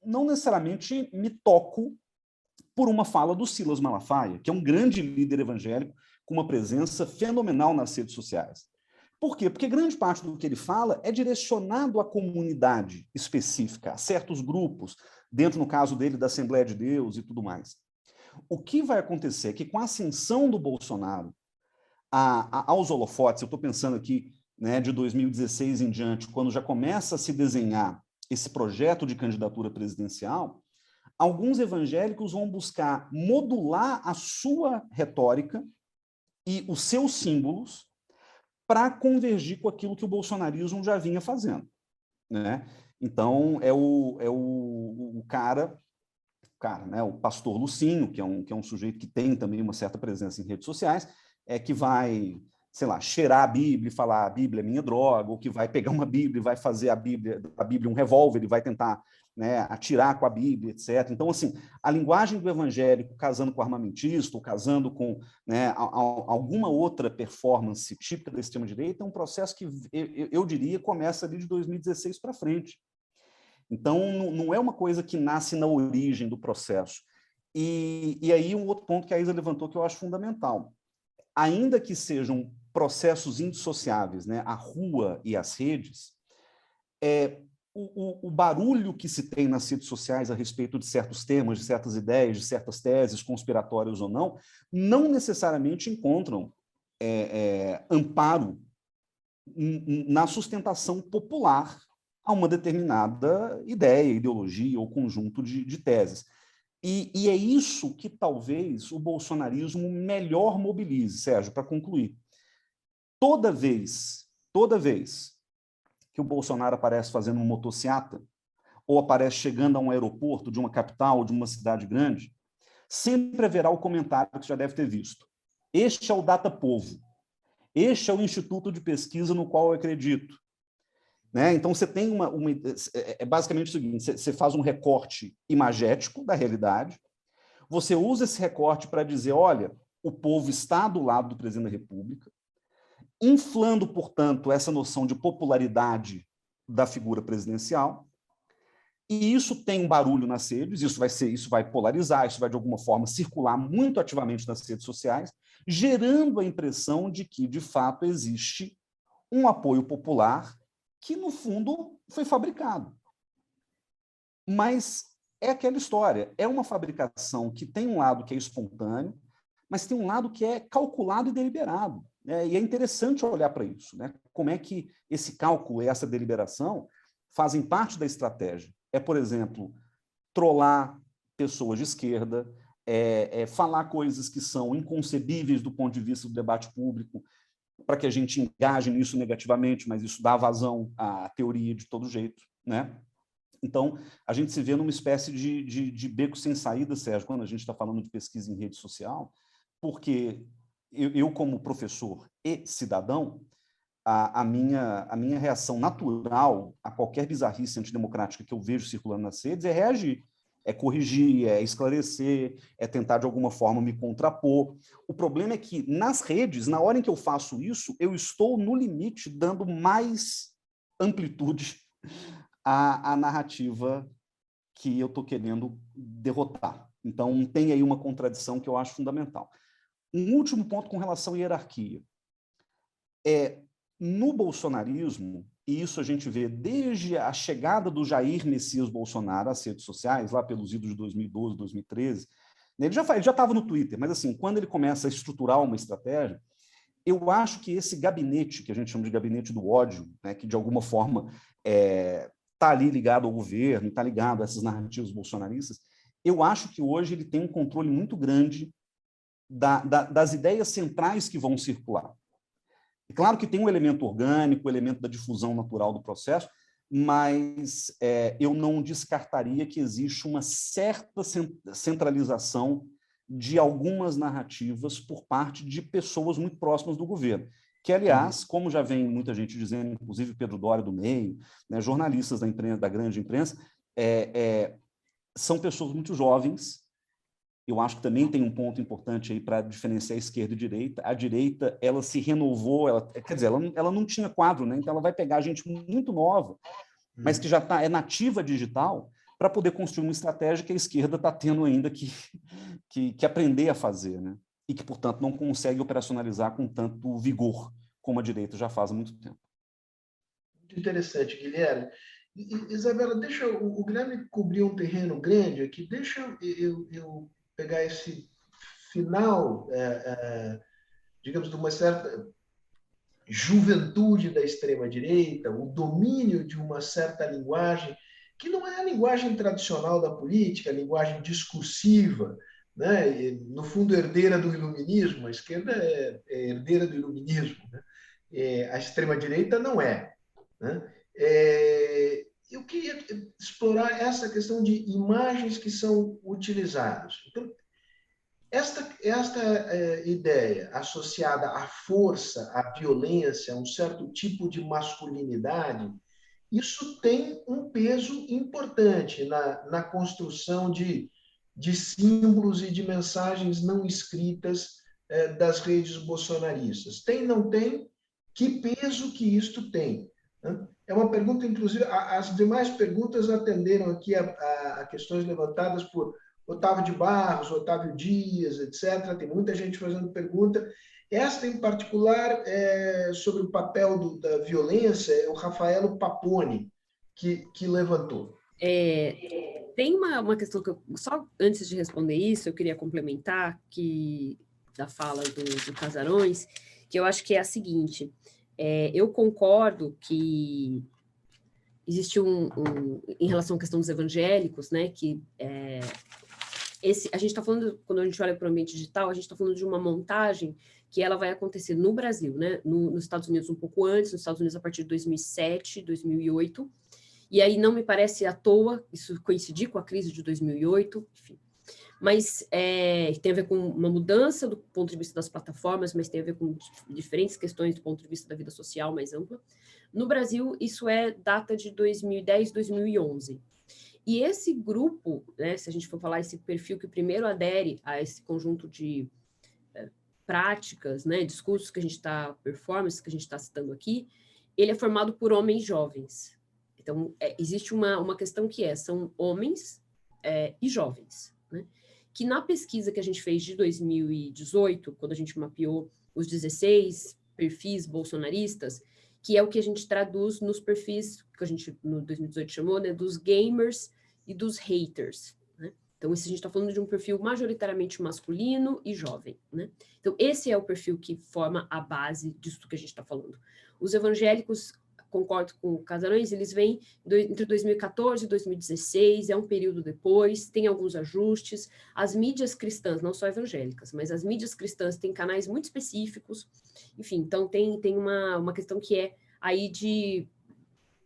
não necessariamente me toco por uma fala do Silas Malafaia, que é um grande líder evangélico com uma presença fenomenal nas redes sociais. Por quê? Porque grande parte do que ele fala é direcionado à comunidade específica, a certos grupos, dentro, no caso dele, da Assembleia de Deus e tudo mais. O que vai acontecer é que, com a ascensão do Bolsonaro aos holofotes, eu estou pensando aqui, né, de 2016 em diante, quando já começa a se desenhar esse projeto de candidatura presidencial, alguns evangélicos vão buscar modular a sua retórica e os seus símbolos para convergir com aquilo que o bolsonarismo já vinha fazendo, né? Então, é o cara, né, o pastor Lucinho, que é um sujeito que tem também uma certa presença em redes sociais, que vai, sei lá, cheirar a Bíblia e falar a Bíblia é minha droga, ou que vai pegar uma Bíblia e vai fazer a Bíblia um revólver e vai tentar, né, atirar com a Bíblia, etc. Então, assim, a linguagem do evangélico casando com o armamentista, ou casando com, né, alguma outra performance típica da extrema-direita, é um processo que, eu diria, começa ali de 2016 para frente. Então, não é uma coisa que nasce na origem do processo. E aí, um outro ponto que a Isa levantou que eu acho fundamental. Ainda que sejam processos indissociáveis, né, a rua e as redes, o barulho que se tem nas redes sociais a respeito de certos temas, de certas ideias, de certas teses, conspiratórias ou não, não necessariamente encontram amparo na sustentação popular a uma determinada ideia, ideologia ou conjunto de teses. E é isso que talvez o bolsonarismo melhor mobilize, Sérgio, para concluir. Toda vez que o Bolsonaro aparece fazendo uma motociata, ou aparece chegando a um aeroporto de uma capital ou de uma cidade grande, sempre haverá o comentário que você já deve ter visto. Este é o Datapovo. Este é o instituto de pesquisa no qual eu acredito. Né? Então, você tem basicamente o seguinte, você faz um recorte imagético da realidade, você usa esse recorte para dizer, olha, o povo está do lado do presidente da República, inflando, portanto, essa noção de popularidade da figura presidencial, e isso tem um barulho nas redes, isso vai polarizar, isso vai, de alguma forma, circular muito ativamente nas redes sociais, gerando a impressão de que, de fato, existe um apoio popular que, no fundo, foi fabricado. Mas é aquela história, é uma fabricação que tem um lado que é espontâneo, mas tem um lado que é calculado e deliberado. Né? E é interessante olhar para isso, né? Como é que esse cálculo e essa deliberação fazem parte da estratégia. Por exemplo, trollar pessoas de esquerda, falar coisas que são inconcebíveis do ponto de vista do debate público, para que a gente engaje nisso negativamente, mas isso dá vazão à teoria de todo jeito, né? Então, a gente se vê numa espécie de beco sem saída, Sérgio, quando a gente está falando de pesquisa em rede social, porque eu como professor e cidadão, a minha reação natural a qualquer bizarrice antidemocrática que eu vejo circulando nas redes é reagir, é corrigir, é esclarecer, é tentar de alguma forma me contrapor. O problema é que nas redes, na hora em que eu faço isso, eu estou no limite dando mais amplitude à narrativa que eu estou querendo derrotar. Então, tem aí uma contradição que eu acho fundamental. Um último ponto com relação à hierarquia. No bolsonarismo, e isso a gente vê desde a chegada do Jair Messias Bolsonaro às redes sociais, lá pelos idos de 2012, 2013, ele já estava no Twitter, mas assim, quando ele começa a estruturar uma estratégia, eu acho que esse gabinete, que a gente chama de gabinete do ódio, né, que de alguma forma está ali ligado ao governo, está ligado a essas narrativas bolsonaristas, eu acho que hoje ele tem um controle muito grande das ideias centrais que vão circular. É claro que tem um elemento orgânico, o elemento da difusão natural do processo, mas eu não descartaria que existe uma certa centralização de algumas narrativas por parte de pessoas muito próximas do governo, que, aliás, como já vem muita gente dizendo, inclusive Pedro Doria do Meio, né, jornalistas da grande imprensa, são pessoas muito jovens eu acho que também tem um ponto importante aí para diferenciar a esquerda e direita. A direita, ela se renovou, quer dizer, ela não tinha quadro, né? Então ela vai pegar gente muito nova, mas que já é nativa digital, para poder construir uma estratégia que a esquerda está tendo ainda que aprender a fazer, né? E que, portanto, não consegue operacionalizar com tanto vigor como a direita já faz há muito tempo. Muito interessante, Guilherme. Isabela, deixa o Guilherme cobrir um terreno grande aqui, deixa eu pegar esse final, digamos, de uma certa juventude da extrema-direita, o domínio de uma certa linguagem, que não é a linguagem tradicional da política, a linguagem discursiva, né? E, no fundo, herdeira do iluminismo, a esquerda é herdeira do iluminismo, né? A extrema-direita não é, né? Eu queria explorar essa questão de imagens que são utilizadas. Então, esta ideia associada à força, à violência, a um certo tipo de masculinidade, isso tem um peso importante na construção de símbolos e de mensagens não escritas das redes bolsonaristas. Tem, não tem? Que peso que isto tem? É uma pergunta, inclusive, as demais perguntas atenderam aqui a questões levantadas por Otávio de Barros, Otávio Dias, etc. Tem muita gente fazendo pergunta. Esta, em particular, sobre o papel da violência, é o Rafaelo Paponi que levantou. Tem uma questão que só antes de responder isso, eu queria complementar da fala do Casarões, que eu acho que é a seguinte: eu concordo que existe em relação à questão dos evangélicos, né, que a gente está falando, quando a gente olha para o ambiente digital, a gente está falando de uma montagem que ela vai acontecer no Brasil, né, nos Estados Unidos um pouco antes, nos Estados Unidos a partir de 2007, 2008, e aí não me parece à toa isso coincidir com a crise de 2008, enfim. Mas tem a ver com uma mudança do ponto de vista das plataformas, mas tem a ver com diferentes questões do ponto de vista da vida social mais ampla. No Brasil, isso data de 2010, 2011. E esse grupo, né, se a gente for falar esse perfil que primeiro adere a esse conjunto de práticas, né, discursos que a gente está, performances que a gente está citando aqui, ele é formado por homens jovens. Então, existe uma questão que são homens e jovens, né, que na pesquisa que a gente fez de 2018, quando a gente mapeou os 16 perfis bolsonaristas, que é o que a gente traduz nos perfis que a gente, no 2018, chamou, né, dos gamers e dos haters, né? Então, a gente está falando de um perfil majoritariamente masculino e jovem, né? Então, esse é o perfil que forma a base disso que a gente está falando. Os evangélicos, concordo com o Casarões, eles vêm entre 2014 e 2016, é um período depois, tem alguns ajustes. As mídias cristãs, não só evangélicas, mas as mídias cristãs têm canais muito específicos, enfim, então tem uma questão que é aí de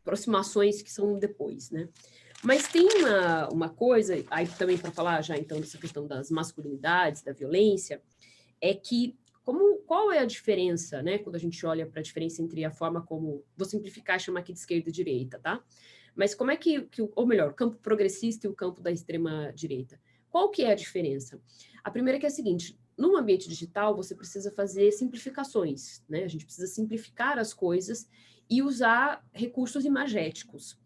aproximações que são depois, né? Mas tem uma coisa, aí também para falar já então dessa questão das masculinidades, da violência, é que qual é a diferença, né, quando a gente olha para a diferença entre a forma como, vou simplificar e chamar aqui de esquerda e direita, tá? Mas como é ou melhor, o campo progressista e o campo da extrema direita? Qual que é a diferença? A primeira que é a seguinte: no ambiente digital você precisa fazer simplificações, né? A gente precisa simplificar as coisas e usar recursos imagéticos.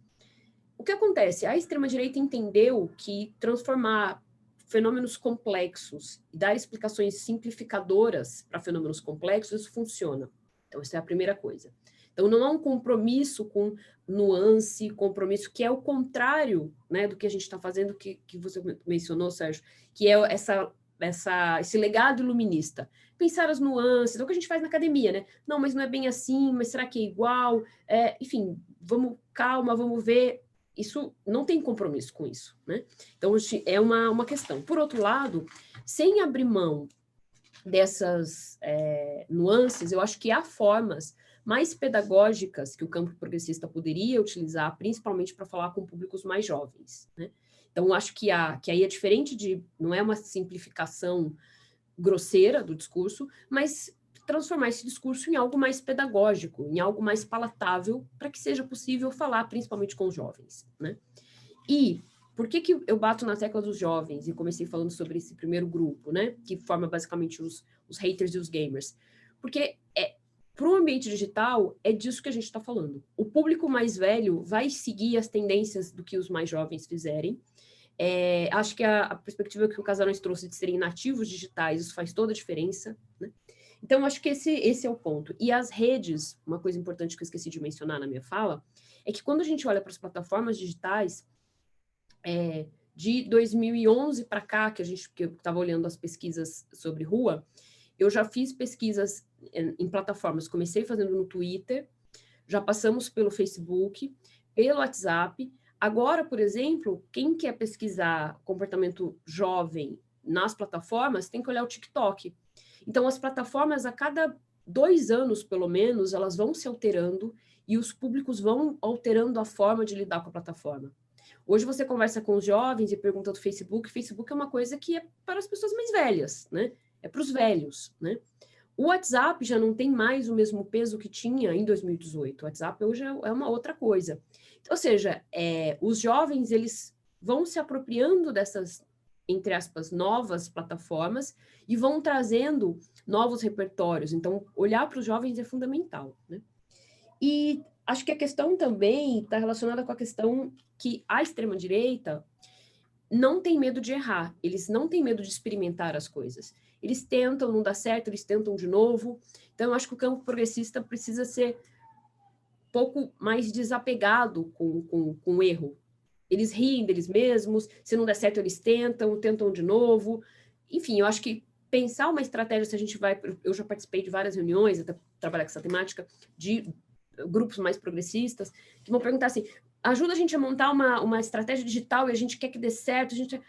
O que acontece? A extrema-direita entendeu que transformar fenômenos complexos e dar explicações simplificadoras para fenômenos complexos, isso funciona. Então, essa é a primeira coisa. Então, não há um compromisso com nuance, compromisso que é o contrário, né, do que a gente está fazendo, que você mencionou, Sérgio, que é esse legado iluminista. Pensar as nuances, é o que a gente faz na academia, né? Não, mas não é bem assim, mas será que é igual? Enfim, calma, vamos ver. Isso não tem compromisso com isso, né? Então, é uma questão. Por outro lado, sem abrir mão dessas nuances, eu acho que há formas mais pedagógicas que o campo progressista poderia utilizar, principalmente para falar com públicos mais jovens, né? Então, acho que aí é diferente não é uma simplificação grosseira do discurso, mas transformar esse discurso em algo mais pedagógico, em algo mais palatável, para que seja possível falar principalmente com os jovens, né? E por que eu bato na tecla dos jovens e comecei falando sobre esse primeiro grupo, né? Que forma basicamente os haters e os gamers. Porque para o ambiente digital, é disso que a gente está falando. O público mais velho vai seguir as tendências do que os mais jovens fizerem. Acho que a perspectiva que o Casarões trouxe de serem nativos digitais, isso faz toda a diferença, né? Então, acho que esse é o ponto. E as redes, uma coisa importante que eu esqueci de mencionar na minha fala, é que quando a gente olha para as plataformas digitais, de 2011 para cá, que eu estava olhando as pesquisas sobre rua, eu já fiz pesquisas em plataformas, comecei fazendo no Twitter, já passamos pelo Facebook, pelo WhatsApp. Agora, por exemplo, quem quer pesquisar comportamento jovem nas plataformas tem que olhar o TikTok. Então, as plataformas, a cada 2 anos, pelo menos, elas vão se alterando e os públicos vão alterando a forma de lidar com a plataforma. Hoje você conversa com os jovens e pergunta do Facebook. Facebook é uma coisa que é para as pessoas mais velhas, né? É para os velhos, né? O WhatsApp já não tem mais o mesmo peso que tinha em 2018. O WhatsApp hoje é uma outra coisa. Ou seja, os jovens, eles vão se apropriando dessas, entre aspas, novas plataformas e vão trazendo novos repertórios. Então, olhar para os jovens é fundamental, né? E acho que a questão também está relacionada com a questão que a extrema-direita não tem medo de errar, eles não têm medo de experimentar as coisas. Eles tentam, não dá certo, eles tentam de novo. Então, eu acho que o campo progressista precisa ser um pouco mais desapegado com o erro. Eles riem deles mesmos, se não der certo, eles tentam de novo. Enfim, eu acho que pensar uma estratégia, se a gente vai... Eu já participei de várias reuniões, até trabalhar com essa temática, de grupos mais progressistas, que vão perguntar assim, ajuda a gente a montar uma estratégia digital e a gente quer que dê certo, a gente...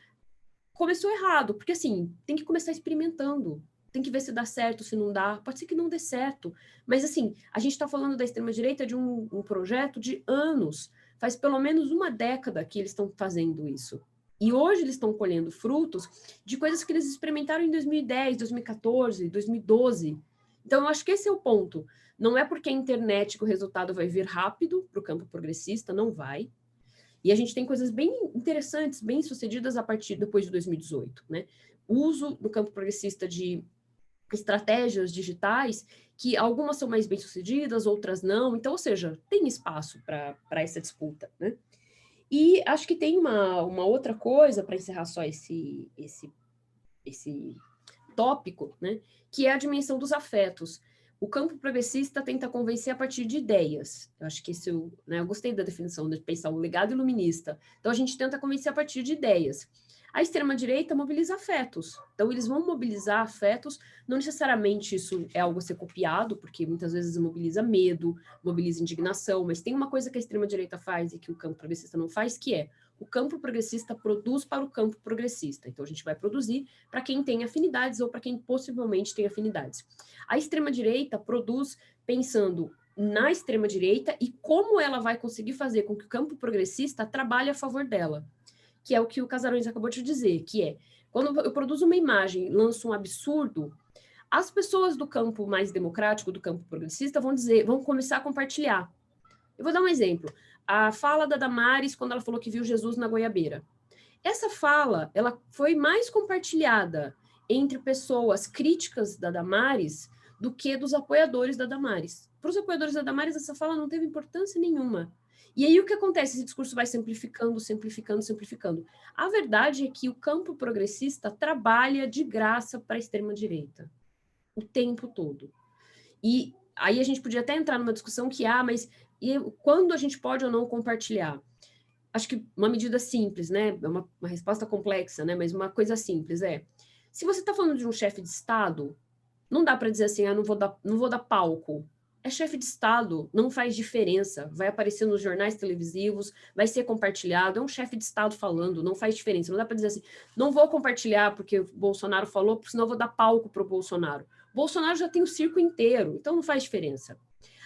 Começou errado, porque assim, tem que começar experimentando, tem que ver se dá certo, se não dá, pode ser que não dê certo, mas assim, a gente está falando da extrema-direita de um projeto de anos, faz pelo menos uma década que eles estão fazendo isso, e hoje eles estão colhendo frutos de coisas que eles experimentaram em 2010, 2014, 2012, então eu acho que esse é o ponto, não é porque a internet que o resultado vai vir rápido para o campo progressista, não vai. E a gente tem coisas bem interessantes, bem sucedidas a partir depois de 2018, né? O uso no campo progressista de estratégias digitais, que algumas são mais bem sucedidas, outras não. Então, ou seja, tem espaço para essa disputa, né? E acho que tem uma outra coisa, para encerrar só esse tópico, né? Que é a dimensão dos afetos. O campo progressista tenta convencer a partir de ideias. Eu acho que eu gostei da definição de pensar o legado iluminista. Então, a gente tenta convencer a partir de ideias. A extrema-direita mobiliza afetos. Então, eles vão mobilizar afetos, não necessariamente isso é algo a ser copiado, porque muitas vezes mobiliza medo, mobiliza indignação, mas tem uma coisa que a extrema-direita faz e que o campo progressista não faz, que é o campo progressista produz para o campo progressista. Então, a gente vai produzir para quem tem afinidades ou para quem possivelmente tem afinidades. A extrema-direita produz pensando na extrema-direita e como ela vai conseguir fazer com que o campo progressista trabalhe a favor dela, que é o que o Casarões acabou de dizer, que é, quando eu produzo uma imagem, lanço um absurdo, as pessoas do campo mais democrático, do campo progressista, vão começar a compartilhar. Eu vou dar um exemplo. A fala da Damares, quando ela falou que viu Jesus na goiabeira. Essa fala, ela foi mais compartilhada entre pessoas críticas da Damares do que dos apoiadores da Damares. Para os apoiadores da Damares, essa fala não teve importância nenhuma. E aí o que acontece? Esse discurso vai simplificando. A verdade é que o campo progressista trabalha de graça para a extrema-direita, o tempo todo. E aí a gente podia até entrar numa discussão que, mas quando a gente pode ou não compartilhar? Acho que uma medida simples, né? É uma resposta complexa, né? Mas uma coisa simples se você está falando de um chefe de Estado, não dá para dizer assim, não vou dar palco. É chefe de Estado, não faz diferença. Vai aparecer nos jornais televisivos, vai ser compartilhado. É um chefe de Estado falando, não faz diferença. Não dá para dizer assim, não vou compartilhar porque o Bolsonaro falou, porque senão eu vou dar palco para o Bolsonaro. O Bolsonaro já tem o circo inteiro, então não faz diferença.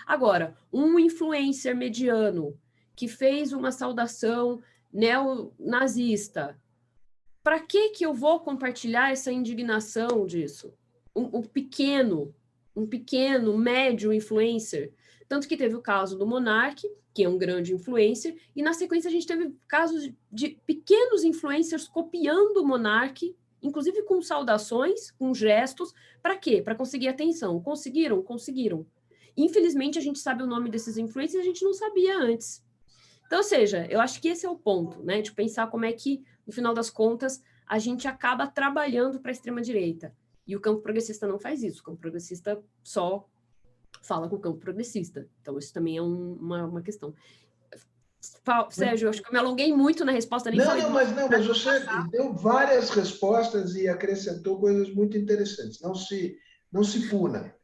Agora, um influencer mediano que fez uma saudação neonazista, para que eu vou compartilhar essa indignação disso? Um pequeno, médio influencer Tanto que teve o caso do Monark, que é um grande influencer, e na sequência a gente teve casos de pequenos influencers copiando o Monark, inclusive com saudações, com gestos. Para quê? Para conseguir atenção. Conseguiram? Conseguiram. Infelizmente, a gente sabe o nome desses influencers e a gente não sabia antes. Então, ou seja, eu acho que esse é o ponto, né? De pensar como é que, no final das contas, a gente acaba trabalhando para a extrema-direita. E o campo progressista não faz isso. O campo progressista só fala com o campo progressista. Então, isso também é uma questão. Sérgio, eu acho que eu me alonguei muito na resposta, nem falei. Mas você deu várias respostas e acrescentou coisas muito interessantes. Não se puna.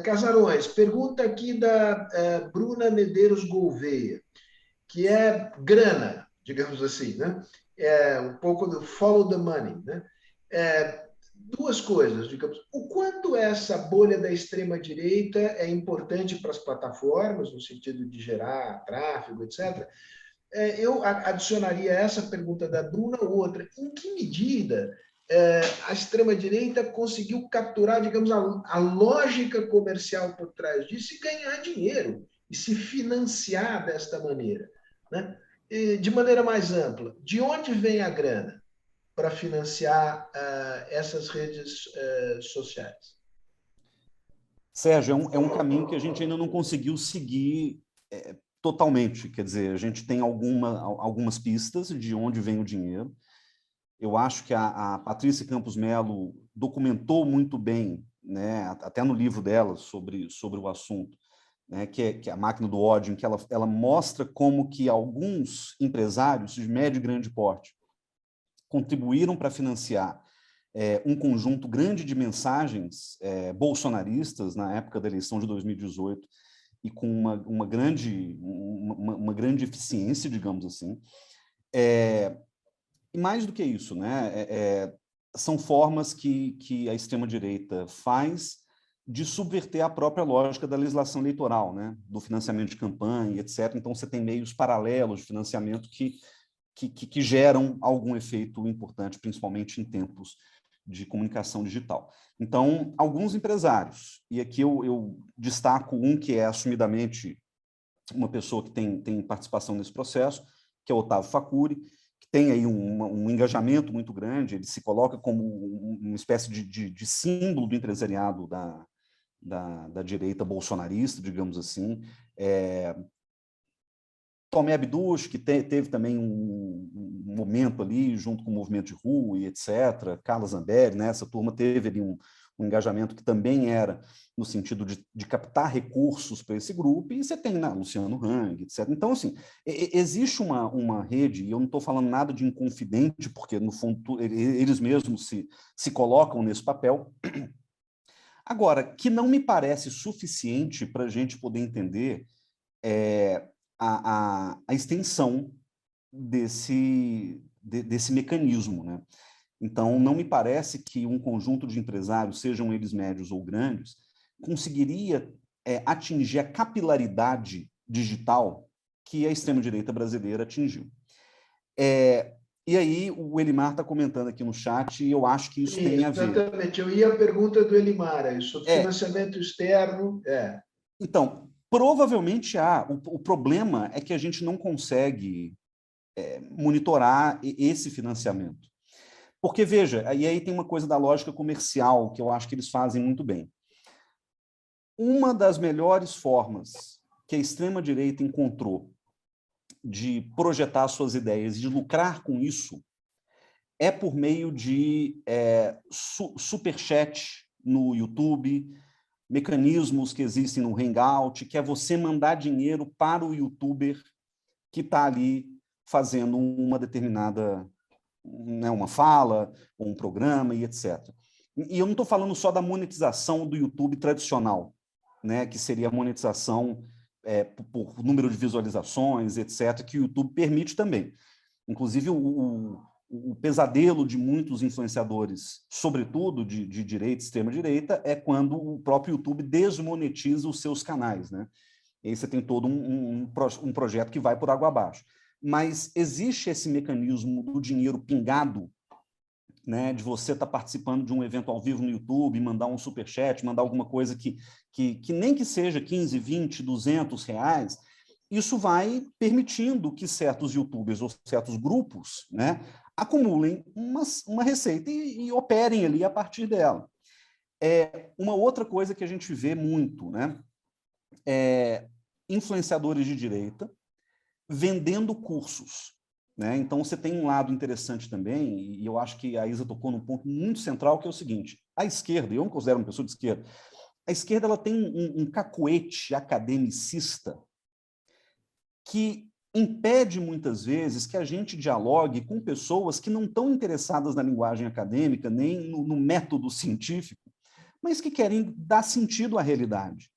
Casarões, pergunta aqui da Bruna Medeiros Gouveia, que é grana, digamos assim, né? Um pouco do follow the money, né? Duas coisas, digamos. O quanto essa bolha da extrema-direita é importante para as plataformas, no sentido de gerar tráfego, etc. Eu adicionaria essa pergunta da Bruna outra. Em que medida a extrema-direita conseguiu capturar, digamos, a lógica comercial por trás disso e ganhar dinheiro e se financiar desta maneira, né? E, de maneira mais ampla, de onde vem a grana para financiar essas redes sociais? Sérgio, é um caminho que a gente ainda não conseguiu seguir totalmente. Quer dizer, a gente tem algumas pistas de onde vem o dinheiro. Eu acho que a Patrícia Campos Melo documentou muito bem, né, até no livro dela sobre o assunto, né, que é A Máquina do Ódio, em que ela mostra como que alguns empresários de médio e grande porte contribuíram para financiar um conjunto grande de mensagens bolsonaristas na época da eleição de 2018 e com uma grande eficiência, digamos assim. E mais do que isso, né? São formas que a extrema-direita faz de subverter a própria lógica da legislação eleitoral, né? Do financiamento de campanha, etc. Então, você tem meios paralelos de financiamento que geram algum efeito importante, principalmente em tempos de comunicação digital. Então, alguns empresários, e aqui eu destaco um que é assumidamente uma pessoa que tem participação nesse processo, que é o Otávio Facuri, que tem aí um engajamento muito grande, ele se coloca como uma espécie de símbolo do empresariado da direita bolsonarista, digamos assim. Tomé Abduch, que teve também um momento ali, junto com o movimento de rua e etc. Carla Zambelli, né? Essa turma teve ali um engajamento que também era no sentido de captar recursos para esse grupo, e você tem, né, Luciano Hang, etc. Então, assim, existe uma rede, e eu não estou falando nada de inconfidente, porque, no fundo, eles mesmos se colocam nesse papel. Agora, que não me parece suficiente para a gente poder entender a extensão desse mecanismo, né? Então, não me parece que um conjunto de empresários, sejam eles médios ou grandes, conseguiria atingir a capilaridade digital que a extrema-direita brasileira atingiu. E aí, o Elimar está comentando aqui no chat, e eu acho que isso tem a ver. Exatamente, eu ia à pergunta do Elimar, sobre financiamento externo. Então, provavelmente há. O problema é que a gente não consegue monitorar esse financiamento. Porque, veja, e aí tem uma coisa da lógica comercial que eu acho que eles fazem muito bem. Uma das melhores formas que a extrema-direita encontrou de projetar suas ideias e de lucrar com isso é por meio de superchat no YouTube, mecanismos que existem no Hangout, que é você mandar dinheiro para o youtuber que está ali fazendo uma determinada, né, uma fala, ou um programa e etc. E eu não estou falando só da monetização do YouTube tradicional, né, que seria a monetização por número de visualizações, etc., que o YouTube permite também. Inclusive, o pesadelo de muitos influenciadores, sobretudo de direita, extrema-direita, é quando o próprio YouTube desmonetiza os seus canais, né? E aí você tem todo um projeto que vai por água abaixo. Mas existe esse mecanismo do dinheiro pingado né, de você estar participando de um evento ao vivo no YouTube, mandar um superchat, mandar alguma coisa que nem que seja 15, 20, 200 reais, isso vai permitindo que certos youtubers ou certos grupos, né, acumulem uma receita e operem ali a partir dela. Uma outra coisa que a gente vê muito, né, influenciadores de direita vendendo cursos, né? Então, você tem um lado interessante também, e eu acho que a Isa tocou num ponto muito central, que é o seguinte: a esquerda, e eu me considero uma pessoa de esquerda, a esquerda ela tem um cacuete academicista que impede, muitas vezes, que a gente dialogue com pessoas que não estão interessadas na linguagem acadêmica, nem no método científico, mas que querem dar sentido à realidade.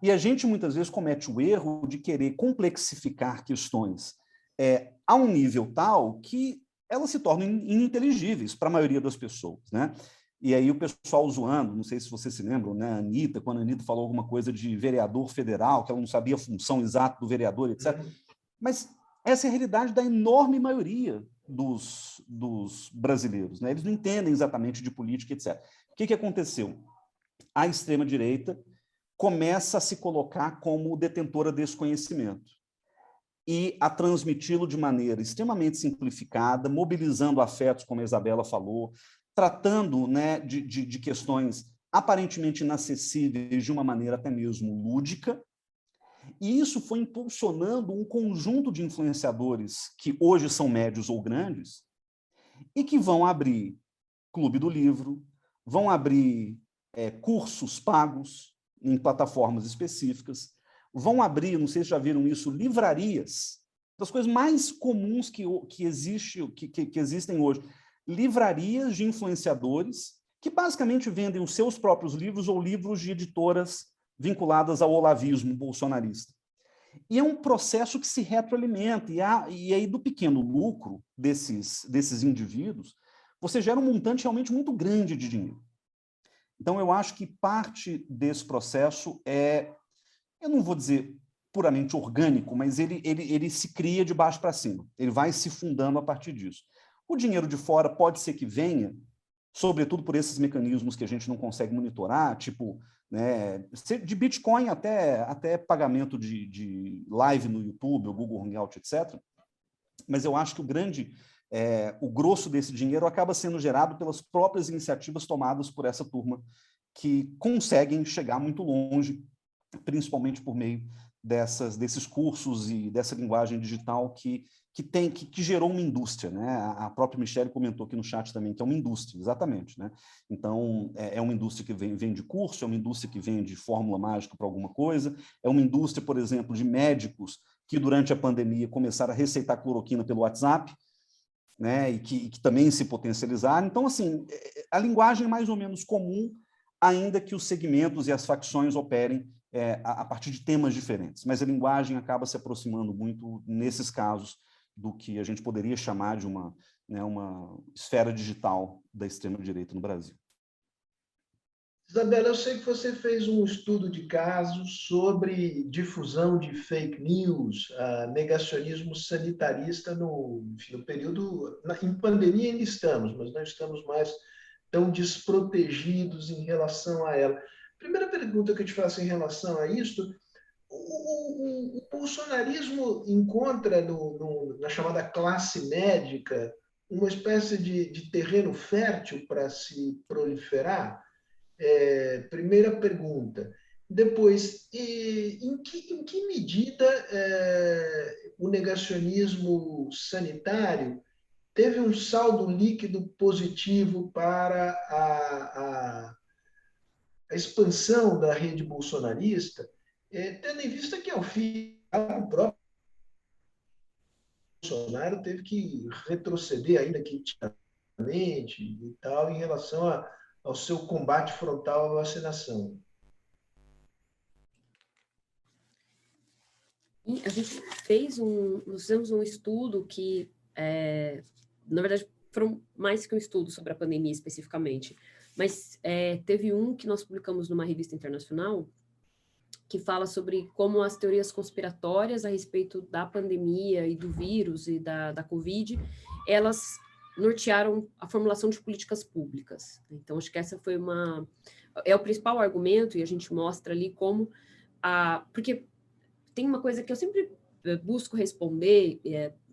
E a gente, muitas vezes, comete o erro de querer complexificar questões a um nível tal que elas se tornam ininteligíveis para a maioria das pessoas, né? E aí o pessoal zoando, não sei se vocês se lembram, né, a Anitta, quando a Anitta falou alguma coisa de vereador federal, que ela não sabia a função exata do vereador, etc. Mas essa é a realidade da enorme maioria dos brasileiros, né? Eles não entendem exatamente de política, etc. O que aconteceu? A extrema-direita começa a se colocar como detentora desse conhecimento e a transmiti-lo de maneira extremamente simplificada, mobilizando afetos, como a Isabela falou, tratando, né, de questões aparentemente inacessíveis de uma maneira até mesmo lúdica, e isso foi impulsionando um conjunto de influenciadores que hoje são médios ou grandes e que vão abrir Clube do Livro, vão abrir cursos pagos em plataformas específicas, vão abrir, não sei se já viram isso, livrarias, das coisas mais comuns que existem hoje, livrarias de influenciadores que basicamente vendem os seus próprios livros ou livros de editoras vinculadas ao olavismo bolsonarista. E é um processo que se retroalimenta, e aí do pequeno lucro desses indivíduos, você gera um montante realmente muito grande de dinheiro. Então, eu acho que parte desse processo eu não vou dizer puramente orgânico, mas ele se cria de baixo para cima. Ele vai se fundando a partir disso. O dinheiro de fora pode ser que venha, sobretudo por esses mecanismos que a gente não consegue monitorar, tipo, né, de Bitcoin até pagamento de live no YouTube, o Google Hangout, etc. Mas eu acho que o grosso desse dinheiro acaba sendo gerado pelas próprias iniciativas tomadas por essa turma que conseguem chegar muito longe, principalmente por meio desses cursos e dessa linguagem digital que gerou uma indústria, né? A própria Michelle comentou aqui no chat também que é uma indústria, exatamente, né? Então, é uma indústria que vende curso, é uma indústria que vende fórmula mágica para alguma coisa, é uma indústria, por exemplo, de médicos que durante a pandemia começaram a receitar cloroquina pelo WhatsApp, né? E que também se potencializaram. Então, assim, a linguagem é mais ou menos comum, ainda que os segmentos e as facções operem a partir de temas diferentes. Mas a linguagem acaba se aproximando muito, nesses casos, do que a gente poderia chamar de uma esfera digital da extrema-direita no Brasil. Isabela, eu sei que você fez um estudo de caso sobre difusão de fake news, negacionismo sanitarista no período... Em pandemia ainda estamos, mas não estamos mais tão desprotegidos em relação a ela. Primeira pergunta que eu te faço em relação a isso: o bolsonarismo encontra na chamada classe médica uma espécie de terreno fértil para se proliferar? Primeira pergunta. Depois, em que medida o negacionismo sanitário teve um saldo líquido positivo para a expansão da rede bolsonarista, tendo em vista que, ao fim, o próprio Bolsonaro teve que retroceder, ainda que timidamente e tal, em relação ao seu combate frontal à vacinação. E a gente nós fizemos um estudo que, na verdade, foram mais que um estudo sobre a pandemia especificamente, mas teve um que nós publicamos numa revista internacional que fala sobre como as teorias conspiratórias a respeito da pandemia e do vírus e da Covid, elas nortearam a formulação de políticas públicas. Então, acho que essa foi é o principal argumento, e a gente mostra ali como porque tem uma coisa que eu sempre busco responder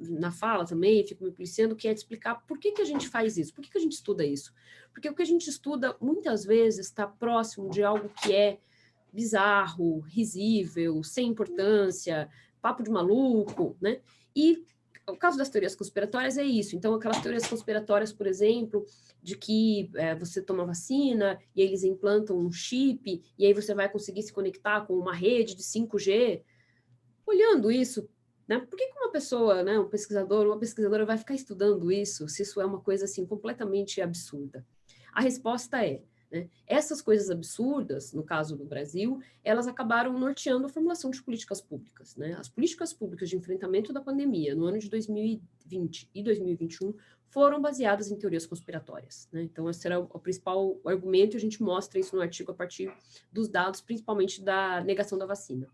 na fala também, fico me policiando, que é de explicar por que a gente faz isso, por que a gente estuda isso. Porque o que a gente estuda, muitas vezes, está próximo de algo que é bizarro, risível, sem importância, papo de maluco, né? E o caso das teorias conspiratórias é isso. Então, aquelas teorias conspiratórias, por exemplo, de que você toma vacina e eles implantam um chip e aí você vai conseguir se conectar com uma rede de 5G. Olhando isso, né, por que uma pessoa, né, um pesquisador, uma pesquisadora vai ficar estudando isso, se isso é uma coisa assim completamente absurda? A resposta é, né, essas coisas absurdas, no caso do Brasil, elas acabaram norteando a formulação de políticas públicas, né? As políticas públicas de enfrentamento da pandemia no ano de 2020 e 2021 foram baseadas em teorias conspiratórias, né? Então, esse era o principal argumento, e a gente mostra isso no artigo a partir dos dados, principalmente da negação da vacina.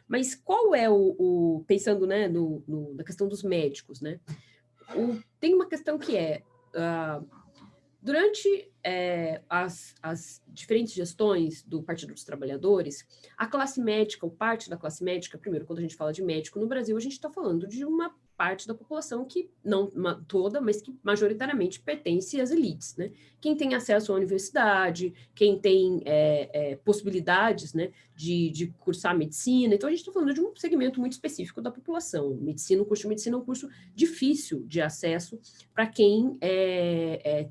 Mas qual é pensando, né, na questão dos médicos, né? Tem uma questão que durante as diferentes gestões do Partido dos Trabalhadores, a classe médica, ou parte da classe médica, primeiro, quando a gente fala de médico no Brasil, a gente está falando de uma parte da população que, não toda, mas que majoritariamente pertence às elites, né? Quem tem acesso à universidade, quem tem possibilidades, né, de cursar medicina. Então, a gente está falando de um segmento muito específico da população. Medicina, o curso de medicina é um curso difícil de acesso para quem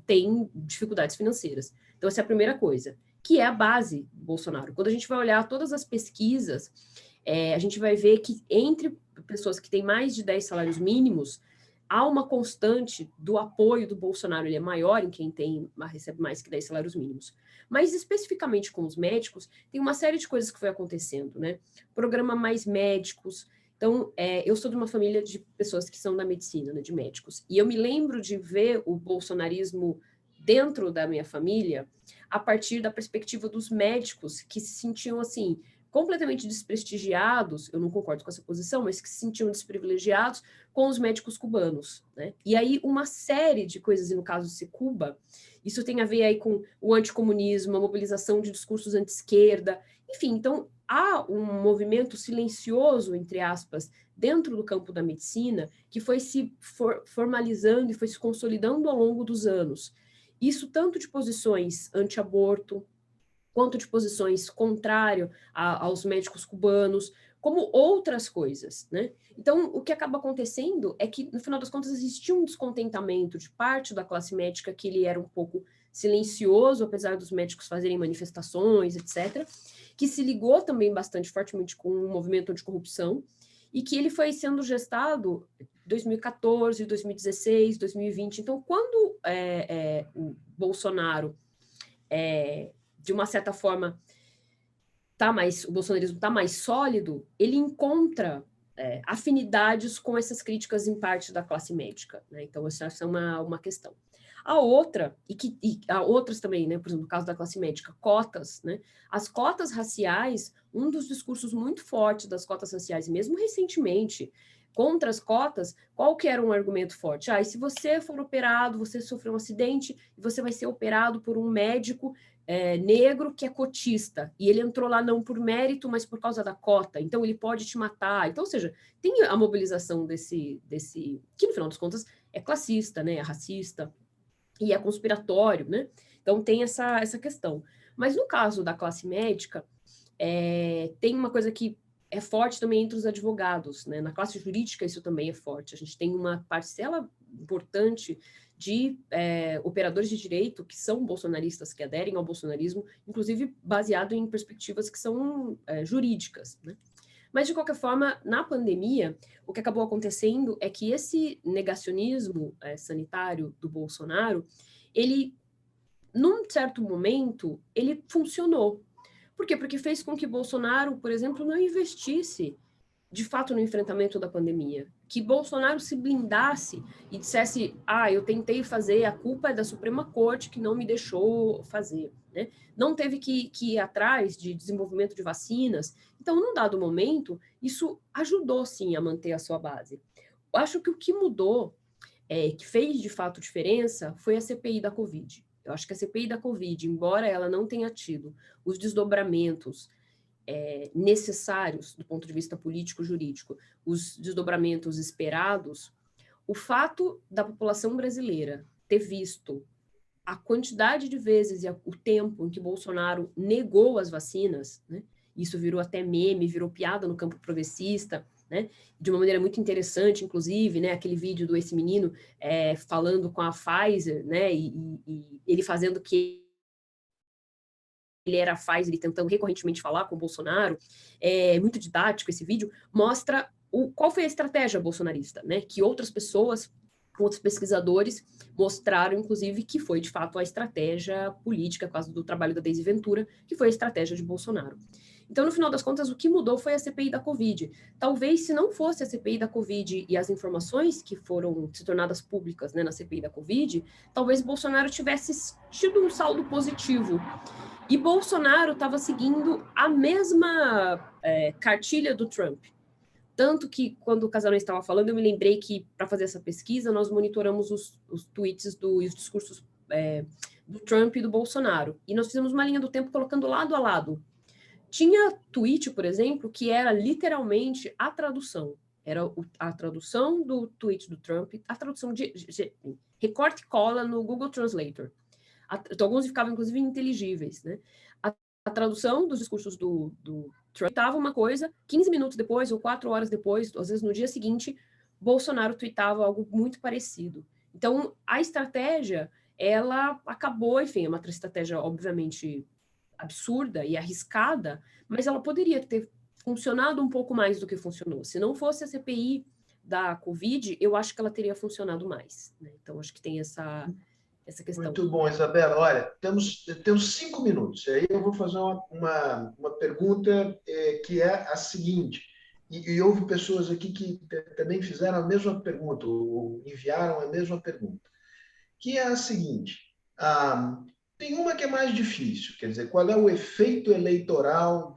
tem dificuldades financeiras. Então, essa é a primeira coisa, que é a base do Bolsonaro. Quando a gente vai olhar todas as pesquisas, a gente vai ver que entre pessoas que têm mais de 10 salários mínimos, há uma constante do apoio do Bolsonaro, ele é maior em quem recebe mais que 10 salários mínimos. Mas, especificamente com os médicos, tem uma série de coisas que foi acontecendo, né? Programa Mais Médicos. Então, eu sou de uma família de pessoas que são da medicina, né, de médicos, e eu me lembro de ver o bolsonarismo dentro da minha família a partir da perspectiva dos médicos que se sentiam, assim, completamente desprestigiados, eu não concordo com essa posição, mas que se sentiam desprivilegiados com os médicos cubanos, né? E aí uma série de coisas, e no caso de Cuba, isso tem a ver aí com o anticomunismo, a mobilização de discursos anti-esquerda, enfim, então há um movimento silencioso, entre aspas, dentro do campo da medicina, que foi se formalizando e foi se consolidando ao longo dos anos. Isso tanto de posições anti-aborto, quanto de posições contrárias aos médicos cubanos, como outras coisas, né? Então, o que acaba acontecendo é que, no final das contas, existia um descontentamento de parte da classe médica, que ele era um pouco silencioso, apesar dos médicos fazerem manifestações, etc., que se ligou também bastante fortemente com o movimento anticorrupção, e que ele foi sendo gestado em 2014, 2016, 2020. Então, quando o Bolsonaro de uma certa forma, o bolsonarismo está mais sólido, ele encontra afinidades com essas críticas em parte da classe médica, né? Então, essa é uma questão. A outra, e há outras também, né? Por exemplo, no caso da classe médica, cotas, né? As cotas raciais, um dos discursos muito fortes das cotas raciais, mesmo recentemente, contra as cotas, qual que era um argumento forte? E se você for operado, você sofreu um acidente, e você vai ser operado por um médico negro que é cotista, e ele entrou lá não por mérito, mas por causa da cota, então ele pode te matar. Então, ou seja, tem a mobilização desse que no final das contas é classista, né, é racista, e é conspiratório, né? Então tem essa questão. Mas no caso da classe médica, tem uma coisa que é forte também entre os advogados, né? Na classe jurídica isso também é forte. A gente tem uma parcela importante de operadores de direito que são bolsonaristas, que aderem ao bolsonarismo, inclusive baseado em perspectivas que são jurídicas, né? Mas, de qualquer forma, na pandemia, o que acabou acontecendo é que esse negacionismo sanitário do Bolsonaro, ele, num certo momento, ele funcionou. Por quê? Porque fez com que Bolsonaro, por exemplo, não investisse de fato no enfrentamento da pandemia, que Bolsonaro se blindasse e dissesse, eu tentei fazer, a culpa é da Suprema Corte que não me deixou fazer, né? Não teve que ir atrás de desenvolvimento de vacinas. Então, num dado momento, isso ajudou sim a manter a sua base. Eu acho que o que mudou que fez de fato diferença foi a CPI da Covid. Eu acho que a CPI da Covid, embora ela não tenha tido os desdobramentos necessários do ponto de vista político-jurídico, os desdobramentos esperados, o fato da população brasileira ter visto a quantidade de vezes e o tempo em que Bolsonaro negou as vacinas, né? Isso virou até meme, virou piada no campo progressista, né? De uma maneira muito interessante, inclusive, né? Aquele vídeo do esse menino falando com a Pfizer, né? E ele fazendo que ele era a Pfizer e tentando recorrentemente falar com o Bolsonaro. É muito didático esse vídeo, mostra qual foi a estratégia bolsonarista, né? Que outras pessoas, outros pesquisadores mostraram, inclusive, que foi, de fato, a estratégia política, por causa do trabalho da Deise Ventura, que foi a estratégia de Bolsonaro. Então, no final das contas, o que mudou foi a CPI da Covid. Talvez, se não fosse a CPI da Covid e as informações que foram se tornadas públicas, né, na CPI da Covid, talvez Bolsonaro tivesse tido um saldo positivo. E Bolsonaro estava seguindo a mesma cartilha do Trump. Tanto que, quando o Casanova estava falando, eu me lembrei que, para fazer essa pesquisa, nós monitoramos os tweets e os discursos do Trump e do Bolsonaro. E nós fizemos uma linha do tempo colocando lado a lado. Tinha tweet, por exemplo, que era literalmente a tradução. Era a tradução do tweet do Trump, a tradução de recorte e cola no Google Translator. Então, alguns ficavam, inclusive, ininteligíveis, né? A tradução dos discursos do Trump estava uma coisa, 15 minutos depois ou 4 horas depois, às vezes no dia seguinte, Bolsonaro tweetava algo muito parecido. Então, a estratégia, ela acabou, enfim, é uma estratégia, obviamente, absurda e arriscada, mas ela poderia ter funcionado um pouco mais do que funcionou. Se não fosse a CPI da Covid, eu acho que ela teria funcionado mais, né? Então, acho que tem essa questão. Muito bom, Isabela. Olha, temos 5 minutos. Aí eu vou fazer uma pergunta que é a seguinte. E houve pessoas aqui que também fizeram a mesma pergunta, ou enviaram a mesma pergunta, que é a seguinte. Tem uma que é mais difícil, quer dizer, qual é o efeito eleitoral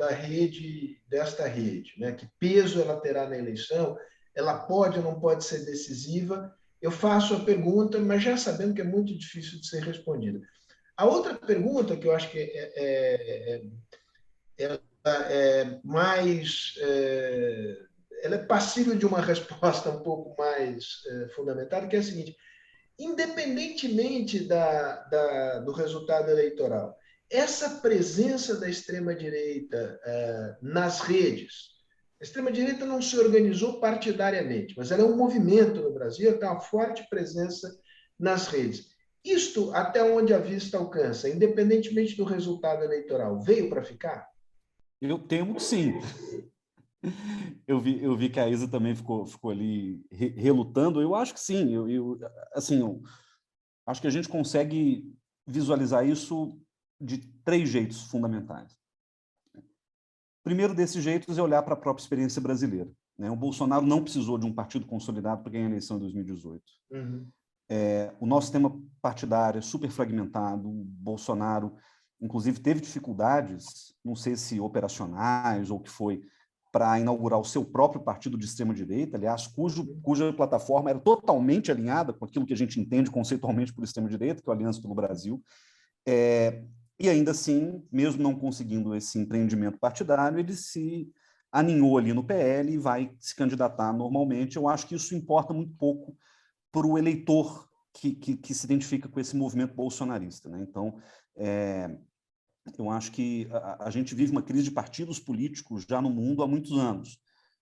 desta rede, né? Que peso ela terá na eleição? Ela pode ou não pode ser decisiva? Eu faço a pergunta, mas já sabendo que é muito difícil de ser respondida. A outra pergunta, que eu acho que ela é passível de uma resposta um pouco mais fundamentada, que é a seguinte: independentemente do resultado eleitoral, essa presença da extrema-direita nas redes, a extrema-direita não se organizou partidariamente, mas ela é um movimento no Brasil, tem uma forte presença nas redes. Isto, até onde a vista alcança, independentemente do resultado eleitoral, veio para ficar? Eu temo que sim. Eu vi que a Isa também ficou ali relutando. Eu acho que sim. Assim, acho que a gente consegue visualizar isso de 3 jeitos fundamentais. O primeiro desses jeitos é olhar para a própria experiência brasileira, né? O Bolsonaro não precisou de um partido consolidado para ganhar a eleição em 2018. Uhum. O nosso sistema partidário é super fragmentado. O Bolsonaro, inclusive, teve dificuldades, não sei se operacionais ou o que foi, para inaugurar o seu próprio partido de extrema-direita, aliás, cuja plataforma era totalmente alinhada com aquilo que a gente entende conceitualmente por extrema-direita, que é a Aliança pelo Brasil. E ainda assim, mesmo não conseguindo esse empreendimento partidário, ele se aninhou ali no PL e vai se candidatar normalmente. Eu acho que isso importa muito pouco para o eleitor que se identifica com esse movimento bolsonarista, né? Então, eu acho que a gente vive uma crise de partidos políticos já no mundo há muitos anos.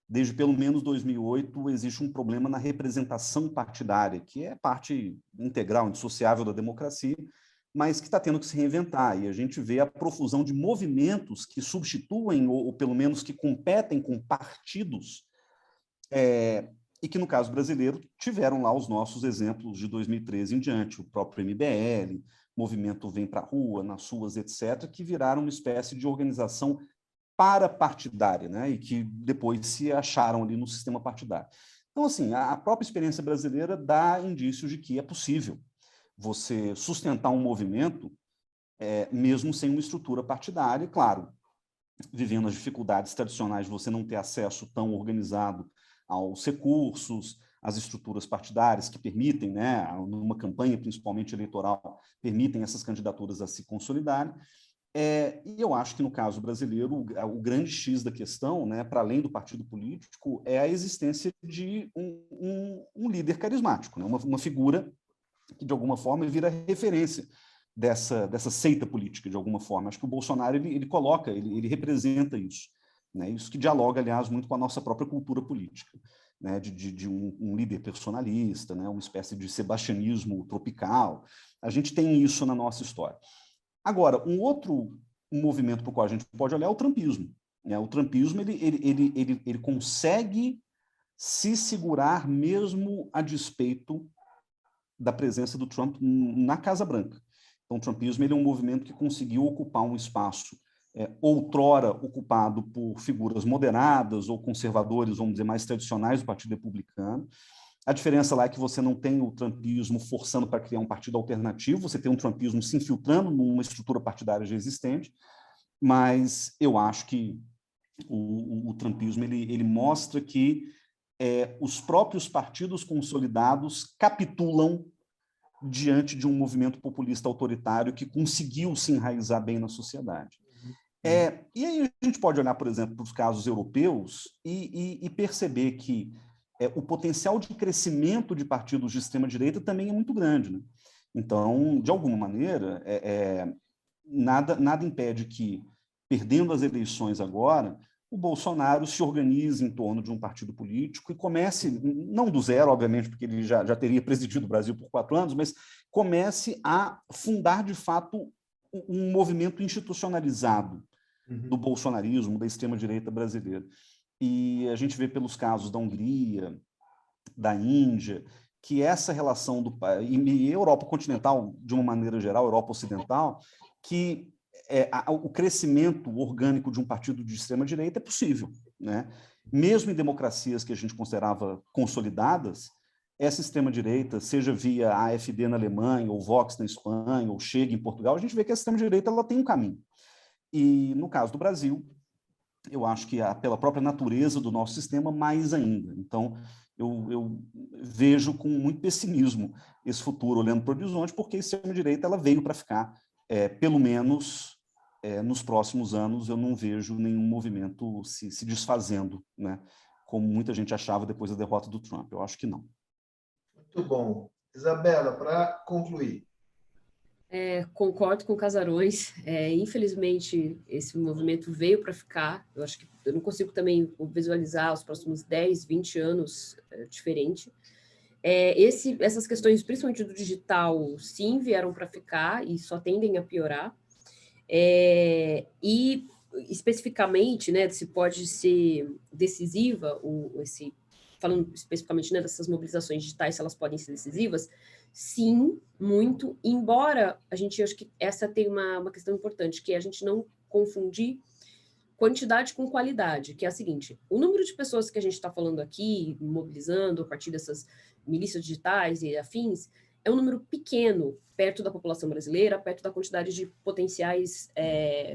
Desde pelo menos 2008 existe um problema na representação partidária, que é parte integral, indissociável da democracia, mas que está tendo que se reinventar. E a gente vê a profusão de movimentos que substituem, ou pelo menos que competem com partidos, e que, no caso brasileiro, tiveram lá os nossos exemplos de 2013 em diante, o próprio MBL, Movimento Vem para a Rua, nas ruas, etc., que viraram uma espécie de organização parapartidária, né? E que depois se acharam ali no sistema partidário. Então, assim, a própria experiência brasileira dá indícios de que é possível você sustentar um movimento mesmo sem uma estrutura partidária, e, claro, vivendo as dificuldades tradicionais de você não ter acesso tão organizado aos recursos, as estruturas partidárias que permitem, né, numa campanha principalmente eleitoral, permitem essas candidaturas a se consolidarem. E eu acho que, no caso brasileiro, o grande X da questão, né, para além do partido político, é a existência de um líder carismático, né, uma figura que, de alguma forma, vira referência dessa seita política, de alguma forma. Acho que o Bolsonaro ele coloca, ele representa isso, né, isso que dialoga, aliás, muito com a nossa própria cultura política, né, de um líder personalista, né, uma espécie de sebastianismo tropical. A gente tem isso na nossa história. Agora, um outro movimento para o qual a gente pode olhar é o trumpismo, né? O trumpismo ele consegue se segurar mesmo a despeito da presença do Trump na Casa Branca. Então, o trumpismo ele é um movimento que conseguiu ocupar um espaço outrora ocupado por figuras moderadas ou conservadores, vamos dizer, mais tradicionais do Partido Republicano. A diferença lá é que você não tem o trumpismo forçando para criar um partido alternativo, você tem um trumpismo se infiltrando numa estrutura partidária já existente, mas eu acho que o trumpismo ele mostra que os próprios partidos consolidados capitulam diante de um movimento populista autoritário que conseguiu se enraizar bem na sociedade. E aí a gente pode olhar, por exemplo, para os casos europeus e perceber que o potencial de crescimento de partidos de extrema-direita também é muito grande, né? Então, de alguma maneira, nada impede que, perdendo as eleições agora, o Bolsonaro se organize em torno de um partido político e comece, não do zero, obviamente, porque ele já teria presidido o Brasil por 4 anos, mas comece a fundar, de fato, um movimento institucionalizado do bolsonarismo, da extrema-direita brasileira. E a gente vê pelos casos da Hungria, da Índia, que essa relação e Europa continental, de uma maneira geral, Europa ocidental, que o crescimento orgânico de um partido de extrema-direita é possível, né? Mesmo em democracias que a gente considerava consolidadas, essa extrema-direita, seja via AfD na Alemanha, ou Vox na Espanha, ou Chega em Portugal, a gente vê que a extrema-direita ela tem um caminho. E, no caso do Brasil, eu acho que pela própria natureza do nosso sistema, mais ainda. Então, eu vejo com muito pessimismo esse futuro olhando para o horizonte, porque a extrema-direita ela veio para ficar. Pelo menos nos próximos anos, eu não vejo nenhum movimento se desfazendo, né? Como muita gente achava depois da derrota do Trump. Eu acho que não. Muito bom. Isabela, para concluir. Concordo com Casarões. Infelizmente, esse movimento veio para ficar. Eu acho que eu não consigo também visualizar os próximos 10, 20 anos diferente. Essas questões, principalmente do digital, sim, vieram para ficar e só tendem a piorar. E, especificamente, né, se pode ser decisiva, falando especificamente, né, dessas mobilizações digitais, se elas podem ser decisivas, sim, muito, embora a gente, acho que essa tem uma questão importante, que é a gente não confundir quantidade com qualidade, que é a seguinte: o número de pessoas que a gente está falando aqui, mobilizando a partir dessas milícias digitais e afins, é um número pequeno, perto da população brasileira, perto da quantidade de potenciais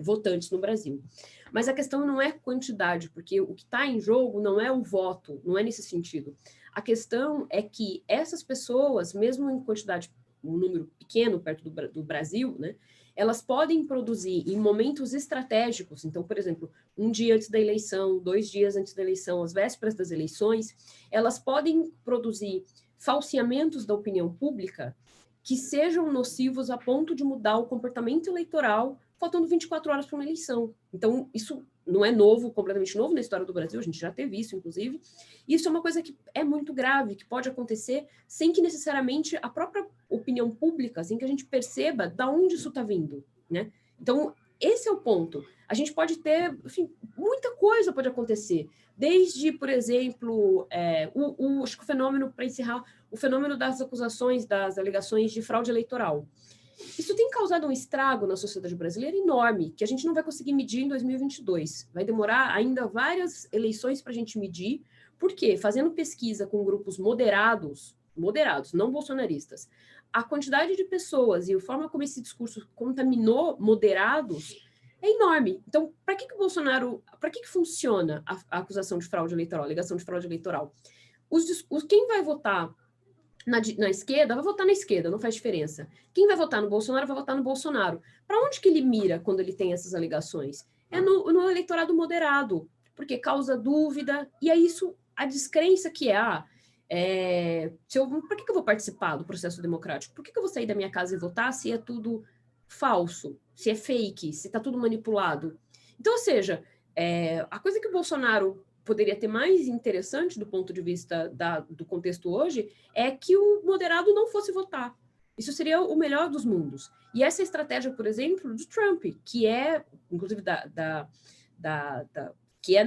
votantes no Brasil. Mas a questão não é quantidade, porque o que está em jogo não é o voto, não é nesse sentido. A questão é que essas pessoas, mesmo em quantidade, um número pequeno perto do Brasil, né, elas podem produzir em momentos estratégicos. Então, por exemplo, um dia antes da eleição, 2 dias antes da eleição, às vésperas das eleições, elas podem produzir falseamentos da opinião pública que sejam nocivos a ponto de mudar o comportamento eleitoral faltando 24 horas para uma eleição. Então, isso não é novo, completamente novo na história do Brasil, a gente já teve isso, inclusive. Isso é uma coisa que é muito grave, que pode acontecer sem que necessariamente a própria opinião pública, sem que a gente perceba de onde isso está vindo, né? Então, esse é o ponto. A gente pode ter, enfim, muita coisa pode acontecer, desde, por exemplo, acho que o fenômeno, para encerrar, o fenômeno das acusações, das alegações de fraude eleitoral. Isso tem causado um estrago na sociedade brasileira enorme, que a gente não vai conseguir medir em 2022. Vai demorar ainda várias eleições para a gente medir. Por quê? Fazendo pesquisa com grupos moderados, não bolsonaristas, a quantidade de pessoas e a forma como esse discurso contaminou moderados é enorme. Então, para que o Bolsonaro... Para que funciona a acusação de fraude eleitoral, a alegação de fraude eleitoral? quem vai votar na esquerda, vai votar na esquerda, não faz diferença. Quem vai votar no Bolsonaro, vai votar no Bolsonaro. Para onde que ele mira quando ele tem essas alegações? É no eleitorado moderado, porque causa dúvida, e é isso, a descrença que por que eu vou participar do processo democrático? Por que eu vou sair da minha casa e votar se é tudo falso, se é fake, se está tudo manipulado? Então, ou seja, a coisa que o Bolsonaro poderia ter mais interessante do ponto de vista do contexto hoje é que o moderado não fosse votar. Isso seria o melhor dos mundos. E essa estratégia, por exemplo, do Trump, que inclusive,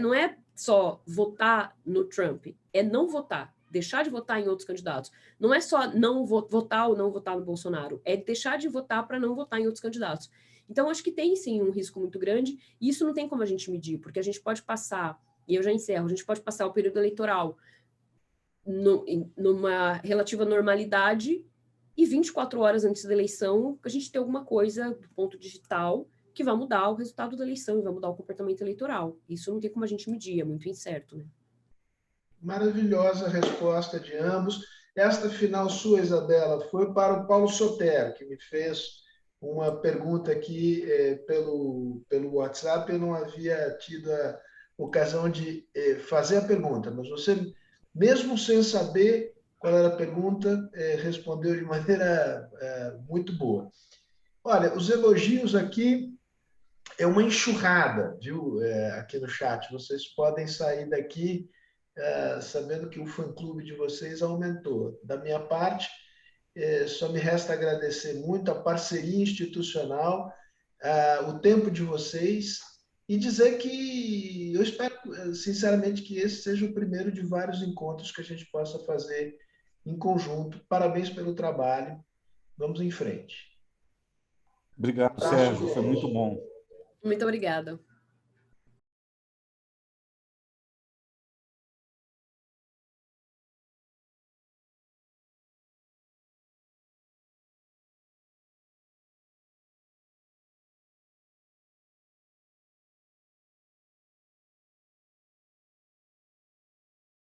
não é só votar no Trump, é não votar, deixar de votar em outros candidatos. Não é só não votar ou não votar no Bolsonaro, é deixar de votar para não votar em outros candidatos. Então, acho que tem, sim, um risco muito grande, e isso não tem como a gente medir, porque a gente pode passar, e eu já encerro, a gente pode passar o período eleitoral numa relativa normalidade, e 24 horas antes da eleição, a gente tem alguma coisa do ponto digital que vai mudar o resultado da eleição, e vai mudar o comportamento eleitoral. Isso não tem como a gente medir, é muito incerto, né? Maravilhosa resposta de ambos. Esta final sua, Isabela, foi para o Paulo Sotero, que me fez uma pergunta aqui pelo WhatsApp. Eu não havia tido a ocasião de fazer a pergunta, mas você, mesmo sem saber qual era a pergunta, respondeu de maneira muito boa. Olha, os elogios aqui é uma enxurrada, viu? Aqui no chat. Vocês podem sair daqui sabendo que o fã-clube de vocês aumentou. Da minha parte, só me resta agradecer muito a parceria institucional, o tempo de vocês, e dizer que eu espero, sinceramente, que esse seja o primeiro de vários encontros que a gente possa fazer em conjunto. Parabéns pelo trabalho. Vamos em frente. Obrigado, Sérgio. Foi muito bom. Muito obrigada.